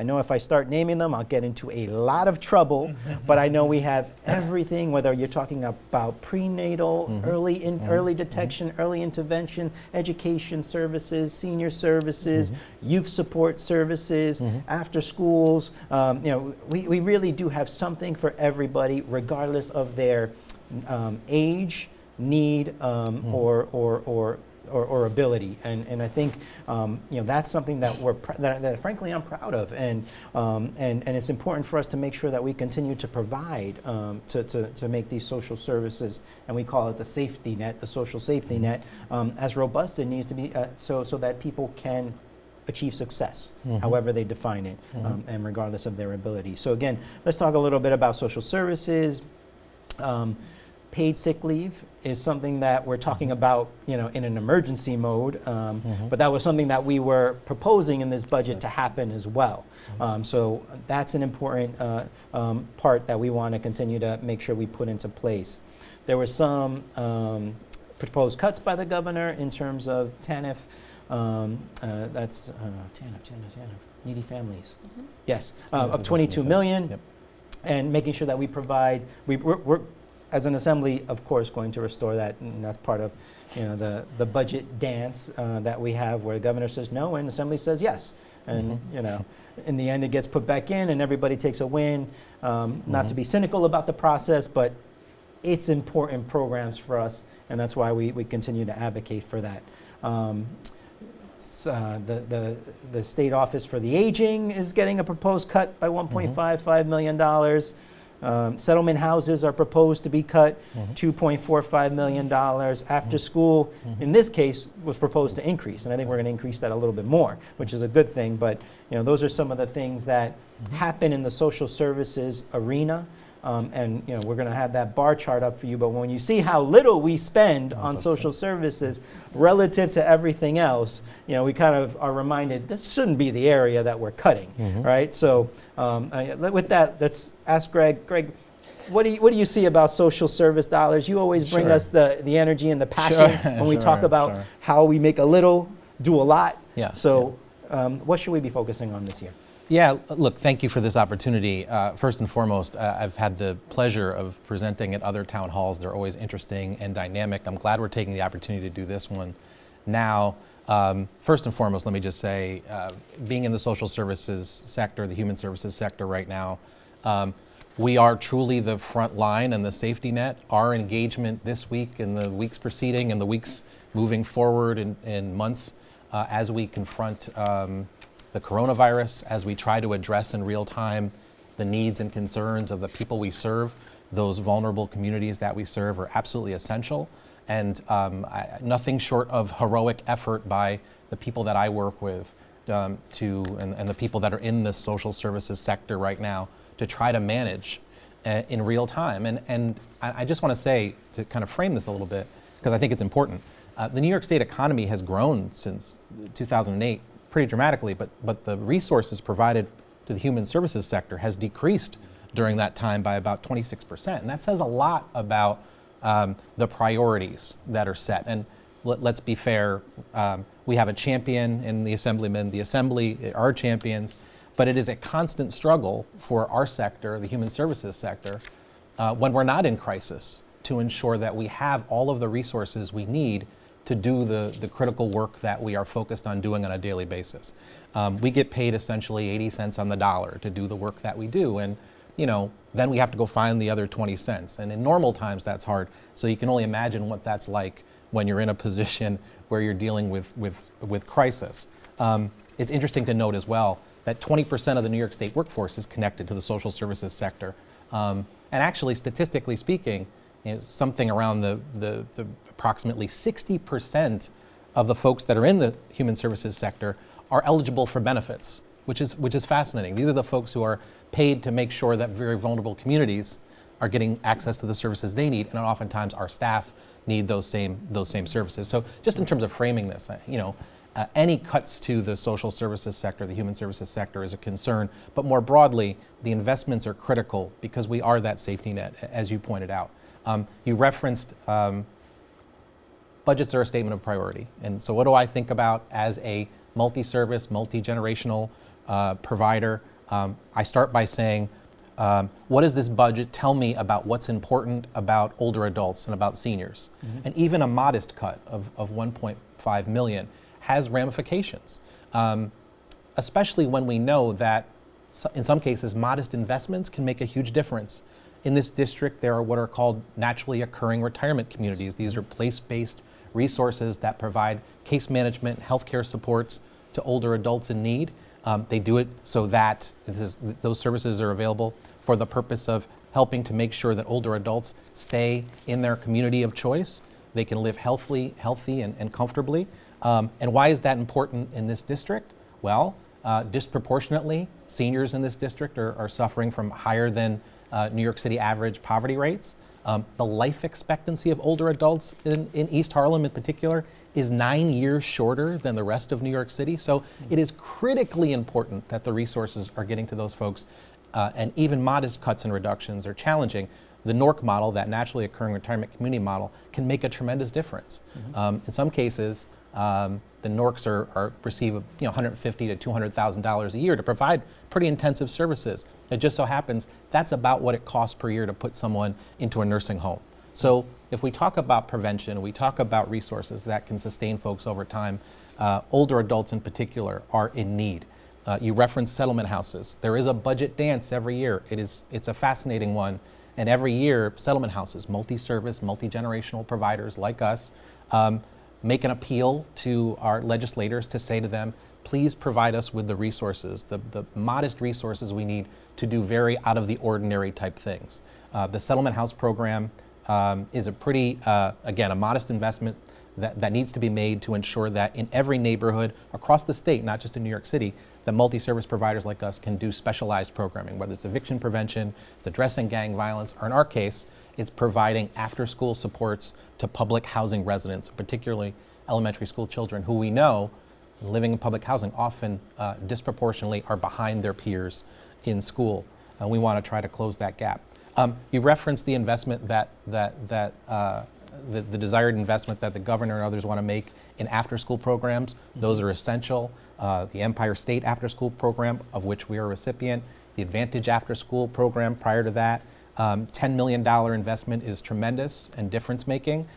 I know if I start naming them, I'll get into a lot of trouble, but I know we have everything, whether you're talking about prenatal, early detection, early intervention, education services, senior services, youth support services, after schools. We really do have something for everybody, regardless of their age, need, or ability, and I think that's something that that frankly I'm proud of, and it's important for us to make sure that we continue to provide to make these social services, and we call it the safety net, the social safety net, as robust. It needs to be so that people can achieve success, however they define it, and regardless of their ability. So again, let's talk a little bit about social services. Paid sick leave is something that we're talking about, in an emergency mode, but that was something that we were proposing in this budget to happen as well. So that's an important part that we want to continue to make sure we put into place. There were some proposed cuts by the governor in terms of Tanf. That's Tanf, needy families. Yes, of 22 million, and making sure that we provide. We're as an assembly, of course, going to restore that, and that's part of, the budget dance that we have, where the governor says no and the assembly says yes, and in the end it gets put back in, and everybody takes a win. Not to be cynical about the process, but it's important programs for us, and that's why we continue to advocate for that. The state office for the aging is getting a proposed cut by $1.55 million. Settlement houses are proposed to be cut $2.45 million. After school, in this case, was proposed to increase, and I think we're going to increase that a little bit more, which is a good thing. But those are some of the things that happen in the social services arena. and we're going to have that bar chart up for you, but when you see how little we spend on social services relative to everything else, we kind of are reminded this shouldn't be the area that we're cutting, right? So with that, let's ask Greg. Greg, what do you see about social service dollars? You always bring us the energy and the passion when we talk about how we make a little, do a lot. Yeah. So what should we be focusing on this year? Yeah, look, thank you for this opportunity. First and foremost, I've had the pleasure of presenting at other town halls. They're always interesting and dynamic. I'm glad we're taking the opportunity to do this one now. First and foremost, let me just say, being in the social services sector, the human services sector right now, we are truly the front line and the safety net. Our engagement this week and the weeks preceding and the weeks moving forward in months as we confront the coronavirus, as we try to address in real time the needs and concerns of the people we serve, those vulnerable communities that we serve are absolutely essential. And nothing short of heroic effort by the people that I work with and the people that are in the social services sector right now to try to manage in real time. And I just want to say, to kind of frame this a little bit, because I think it's important, the New York State economy has grown since 2008 pretty dramatically, but the resources provided to the human services sector has decreased during that time by about 26%. And that says a lot about the priorities that are set. And let's be fair, we have a champion in the Assemblyman. The Assembly are champions, but it is a constant struggle for our sector, the human services sector, when we're not in crisis, to ensure that we have all of the resources we need to do the critical work that we are focused on doing on a daily basis. We get paid essentially 80 cents on the dollar to do the work that we do, and then we have to go find the other 20 cents. And in normal times, that's hard. So you can only imagine what that's like when you're in a position where you're dealing with crisis. It's interesting to note as well that 20% of the New York State workforce is connected to the social services sector. And actually, statistically speaking, something around the approximately 60% of the folks that are in the human services sector are eligible for benefits, which is fascinating. These are the folks who are paid to make sure that very vulnerable communities are getting access to the services they need, and oftentimes our staff need those same services. So just in terms of framing this, any cuts to the social services sector, the human services sector, is a concern, but more broadly, the investments are critical because we are that safety net, as you pointed out. You referenced budgets are a statement of priority. And so what do I think about as a multi-service, multi-generational provider? I start by saying, what does this budget tell me about what's important about older adults and about seniors? And even a modest cut of 1.5 million has ramifications, especially when we know that in some cases modest investments can make a huge difference. In this district, there are what are called naturally occurring retirement communities. These are place-based resources that provide case management, healthcare supports to older adults in need. They do it so that those services are available for the purpose of helping to make sure that older adults stay in their community of choice. They can live healthy and comfortably. And why is that important in this district? Well, disproportionately, seniors in this district are suffering from higher than New York City average poverty rates. The life expectancy of older adults in East Harlem in particular is 9 years shorter than the rest of New York City. So it is critically important that the resources are getting to those folks, and even modest cuts and reductions are challenging. The NORC model, that naturally occurring retirement community model, can make a tremendous difference. In some cases, the NORCs receive $150,000 to $200,000 a year to provide pretty intensive services. It just so happens that's about what it costs per year to put someone into a nursing home. So if we talk about prevention, we talk about resources that can sustain folks over time, older adults in particular are in need. You referenced settlement houses. There is a budget dance every year. It's a fascinating one. And every year, settlement houses, multi-service, multi-generational providers like us, make an appeal to our legislators to say to them, please provide us with the resources, the modest resources we need to do very out of the ordinary type things. The settlement house program is a pretty, again, a modest investment, that needs to be made to ensure that in every neighborhood across the state, not just in New York City, that multi-service providers like us can do specialized programming, whether it's eviction prevention, it's addressing gang violence, or in our case, it's providing after-school supports to public housing residents, particularly elementary school children who we know living in public housing often disproportionately are behind their peers in school. We want to try to close that gap. You referenced the investment the desired investment that the governor and others want to make in after-school programs. Those are essential. The Empire State after-school program, of which we are a recipient, the Vantage after-school program prior to that. $10 million investment is tremendous and difference-making,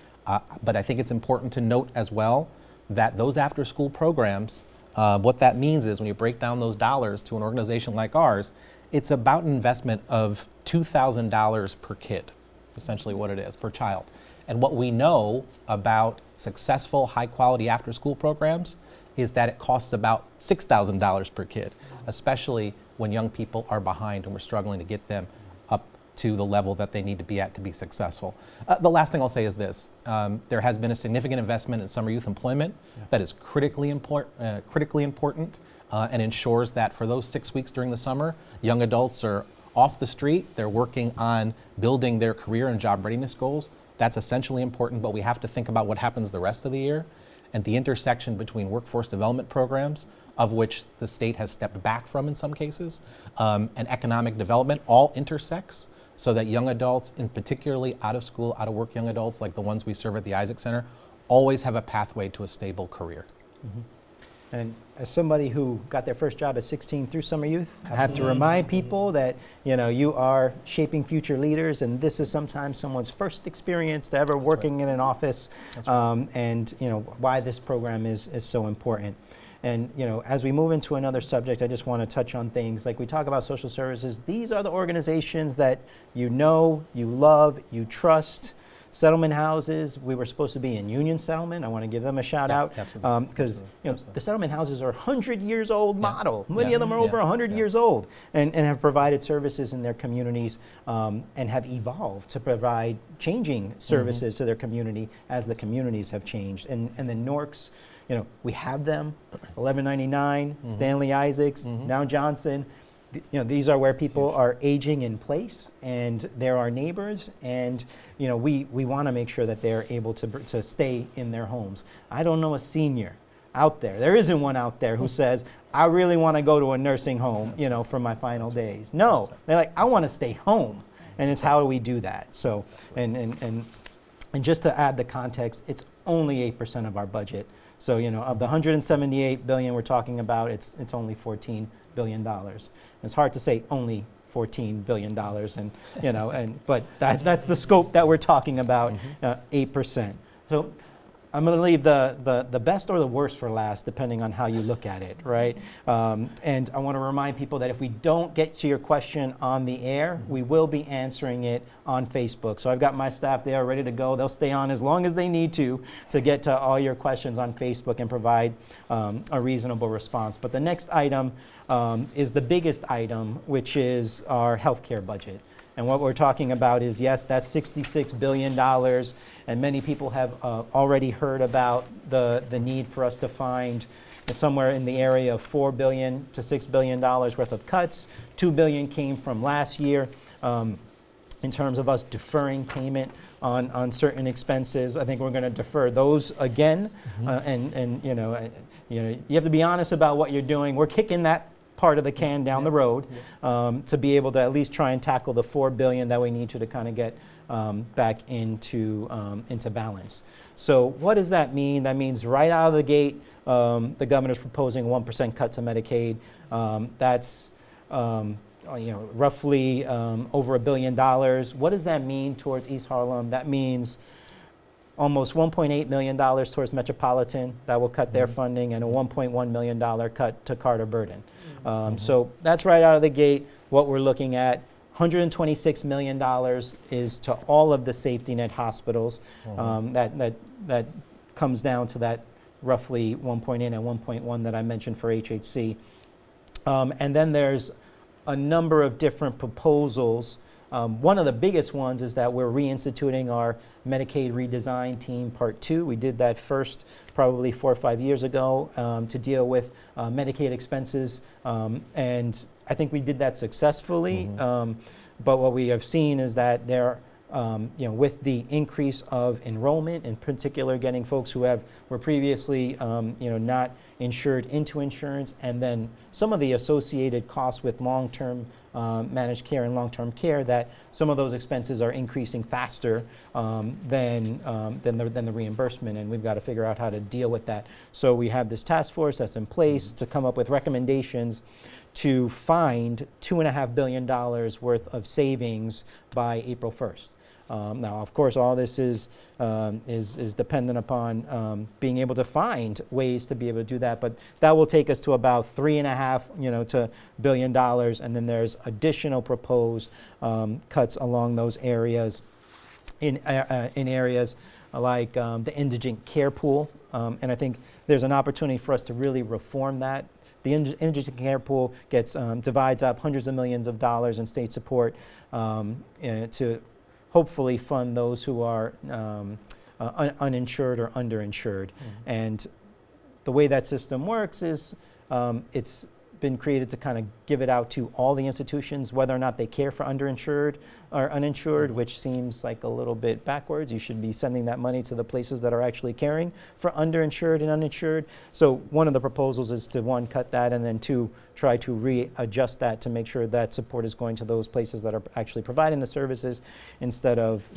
but I think it's important to note as well that those after-school programs, what that means is when you break down those dollars to an organization like ours, it's about an investment of $2,000 per kid, essentially what it is, per child. And what we know about successful, high-quality after-school programs is that it costs about $6,000 per kid, especially when young people are behind and we're struggling to get them up to the level that they need to be at to be successful. The last thing I'll say is this. There has been a significant investment in summer youth employment that is critically important and ensures that for those 6 weeks during the summer, young adults are off the street, they're working on building their career and job readiness goals. That's essentially important, but we have to think about what happens the rest of the year and the intersection between workforce development programs, of which the state has stepped back from in some cases, and economic development all intersects so that young adults, and particularly out of school, out of work young adults like the ones we serve at the Isaac Center, always have a pathway to a stable career. Mm-hmm. And as somebody who got their first job at 16 through summer youth, I have to remind people that, you know, you are shaping future leaders, and this is sometimes someone's first experience to ever working in an office, and, you know, why this program is so important. And, you know, as we move into another subject, I just want to touch on things like we talk about social services. These are the organizations that you know, you love, you trust. Settlement houses, we were supposed to be in Union Settlement. I want to give them a shout out because you know the settlement houses are 100 years old model. Many of them are over 100 years old and have provided services in their communities and have evolved to provide changing services to their community as the communities have changed. And the NORCs, you know, we have them, 1199, Stanley Isaacs, now Johnson. You know, these are where people are aging in place, and they're our neighbors, and you know, we want to make sure that they're able to stay in their homes. I don't know a senior out there. There isn't one out there who says, I really want to go to a nursing home, you know, for my final days. No, they're like, I want to stay home, and it's how do we do that? So, and just to add the context, it's only 8% of our budget. So, you know, of the $178 billion we're talking about, it's only $14 billion. It's hard to say only $14 billion, and you know, but that's the scope that we're talking about, 8%. So I'm going to leave the best or the worst for last, depending on how you look at it, right? And I want to remind people that if we don't get to your question on the air, we will be answering it on Facebook. So I've got my staff there ready to go. They'll stay on as long as they need to get to all your questions on Facebook and provide a reasonable response. But the next item is the biggest item, which is our healthcare budget. And what we're talking about is, yes, that's $66 billion, and many people have already heard about the need for us to find somewhere in the area of $4 billion to $6 billion worth of cuts. $2 billion came from last year in terms of us deferring payment on certain expenses. I think we're going to defer those again, and you know, you have to be honest about what you're doing. We're kicking that part of the can down the road to be able to at least try and tackle the $4 billion that we need to kind of get back into balance. So what does that mean? That means right out of the gate, the governor's proposing a 1% cut to Medicaid. That's you know, roughly over $1 billion. What does that mean towards East Harlem? That means almost $1.8 million towards Metropolitan. That will cut their funding, and a $1.1 million cut to Carter Burden. So that's right out of the gate what we're looking at. $126 million is to all of the safety net hospitals. That comes down to that roughly 1.8 and 1.1 that I mentioned for HHC. And then there's a number of different proposals One of the biggest ones is that we're reinstituting our Medicaid redesign team part 2. We did that first probably 4 or 5 years ago to deal with Medicaid expenses, and I think we did that successfully. But what we have seen is that there, with the increase of enrollment, in particular getting folks who were previously not insured into insurance, and then some of the associated costs with long-term managed care and long-term care, that some of those expenses are increasing faster than the reimbursement, and we've got to figure out how to deal with that. So we have this task force that's in place to come up with recommendations to find $2.5 billion worth of savings by April 1st. Now, of course, all this is dependent upon being able to find ways to be able to do that, but that will take us to about $3.5 billion, and then there's additional proposed cuts along those areas in areas like the indigent care pool, and I think there's an opportunity for us to really reform that. The indigent care pool divides up hundreds of millions of dollars in state support to hopefully fund those who are uninsured or underinsured. And the way that system works is it's been created to kind of give it out to all the institutions, whether or not they care for underinsured or uninsured, which seems like a little bit backwards. You should be sending that money to the places that are actually caring for underinsured and uninsured. So one of the proposals is to, 1, cut that, and then 2, try to readjust that to make sure that support is going to those places that are actually providing the services, instead of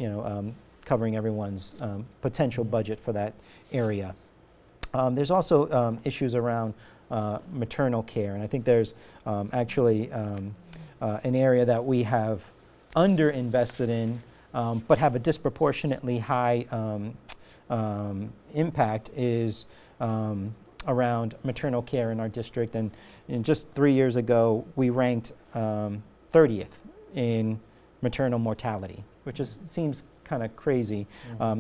covering everyone's potential budget for that area. There's also issues around maternal care, and I think there's actually an area that we have underinvested in, but have a disproportionately high impact, is around maternal care in our district. And just 3 years ago, we ranked 30th in maternal mortality, which seems kind of crazy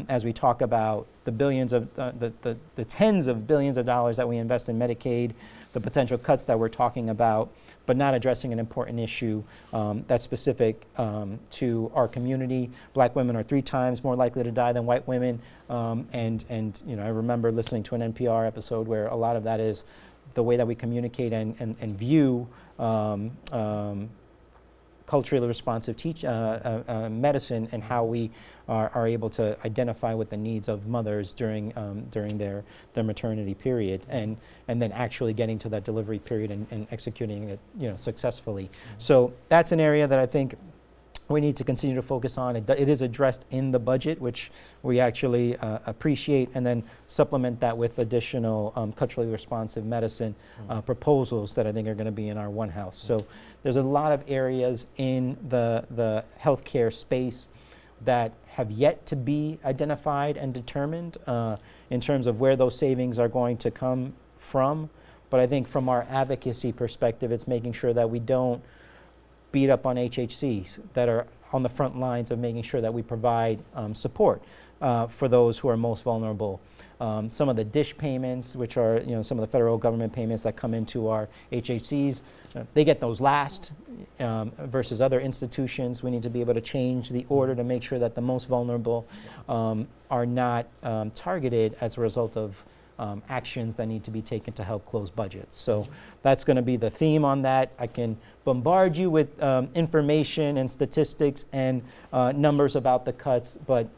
as we talk about the billions of the tens of billions of dollars that we invest in Medicaid, the potential cuts that we're talking about, but not addressing an important issue that's specific to our community. Black women are 3 times more likely to die than white women, and I remember listening to an NPR episode where a lot of that is the way that we communicate and view culturally responsive medicine, and how we are able to identify with the needs of mothers during their maternity period, and then actually getting to that delivery period and executing it successfully. So that's an area that I think we need to continue to focus on. It is addressed in the budget, which we actually appreciate, and then supplement that with additional culturally responsive medicine proposals that I think are going to be in our One House. So there's a lot of areas in the healthcare space that have yet to be identified and determined in terms of where those savings are going to come from. But I think from our advocacy perspective, it's making sure that we don't beat up on HHCs that are on the front lines of making sure that we provide support for those who are most vulnerable. Some of the DISH payments, which are some of the federal government payments that come into our HHCs, they get those last versus other institutions. We need to be able to change the order to make sure that the most vulnerable are not targeted as a result of actions that need to be taken to help close budgets. So that's going to be the theme on that. I can bombard you with information and statistics and numbers about the cuts, but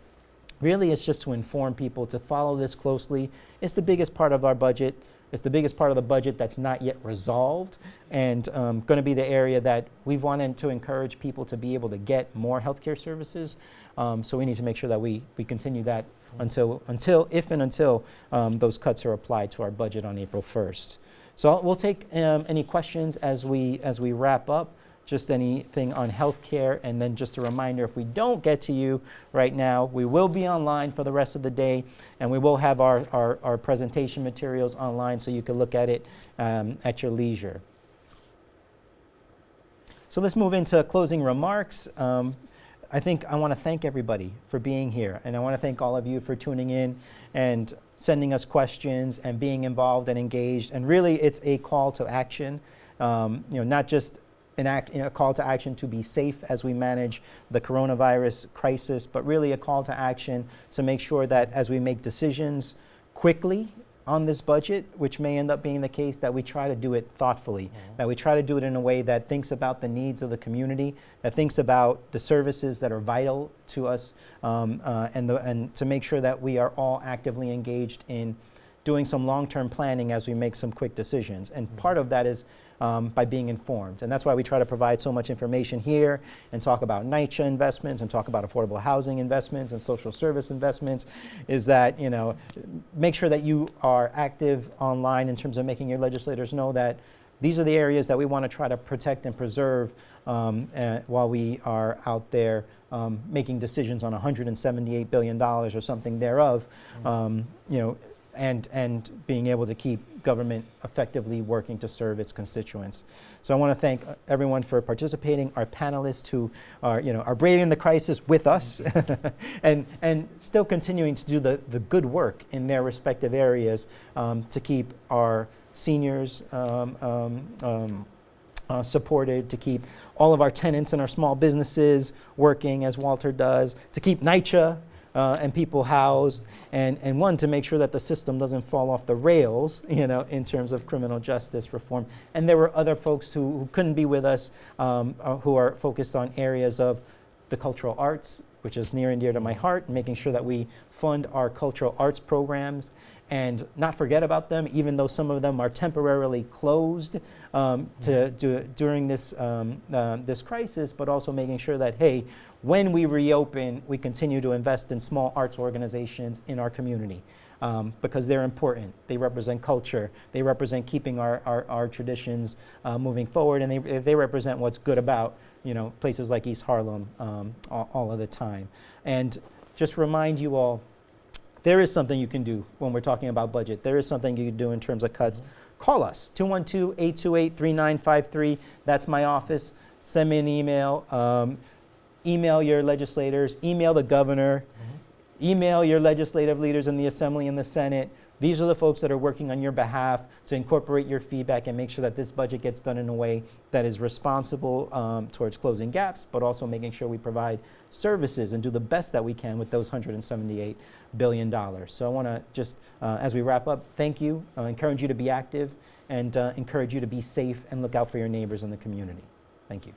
really it's just to inform people to follow this closely. It's the biggest part of our budget. It's the biggest part of the budget that's not yet resolved, and going to be the area that we've wanted to encourage people to be able to get more healthcare services. So we need to make sure that we continue that until those cuts are applied to our budget on April 1st. So we'll take any questions as we wrap up. Just anything on healthcare, and then just a reminder, if we don't get to you right now, we will be online for the rest of the day, and we will have our presentation materials online so you can look at it at your leisure. So let's move into closing remarks. I think I want to thank everybody for being here, and I want to thank all of you for tuning in and sending us questions and being involved and engaged. And really, it's a call to action, not just a call to action to be safe as we manage the coronavirus crisis, but really a call to action to make sure that as we make decisions quickly on this budget, which may end up being the case, that we try to do it thoughtfully, that we try to do it in a way that thinks about the needs of the community, that thinks about the services that are vital to us, and to make sure that we are all actively engaged in doing some long-term planning as we make some quick decisions. And part of that is by being informed. And that's why we try to provide so much information here and talk about NYCHA investments and talk about affordable housing investments and social service investments, is that, make sure that you are active online in terms of making your legislators know that these are the areas that we want to try to protect and preserve while we are out there making decisions on $178 billion or something thereof, and being able to keep government effectively working to serve its constituents. So I want to thank everyone for participating, our panelists who are braving the crisis with us and still continuing to do the good work in their respective areas to keep our seniors supported, to keep all of our tenants and our small businesses working as Walter does, to keep NYCHA and people housed, and one, to make sure that the system doesn't fall off the rails, in terms of criminal justice reform. And there were other folks who couldn't be with us, who are focused on areas of the cultural arts, which is near and dear to my heart, making sure that we fund our cultural arts programs and not forget about them, even though some of them are temporarily closed during this this crisis, but also making sure that, hey, when we reopen, we continue to invest in small arts organizations in our community, because they're important. They represent culture. They represent keeping our traditions moving forward, and they represent what's good about places like East Harlem all of the time. And just remind you all, there is something you can do when we're talking about budget. There is something you can do in terms of cuts. Call us, 212-828-3953. That's my office. Send me an email. Email your legislators. Email the governor. Email your legislative leaders in the Assembly and the Senate. These are the folks that are working on your behalf to incorporate your feedback and make sure that this budget gets done in a way that is responsible towards closing gaps, but also making sure we provide services and do the best that we can with those $178 billion. So I want to just, as we wrap up, thank you, encourage you to be active, and encourage you to be safe and look out for your neighbors in the community. Thank you.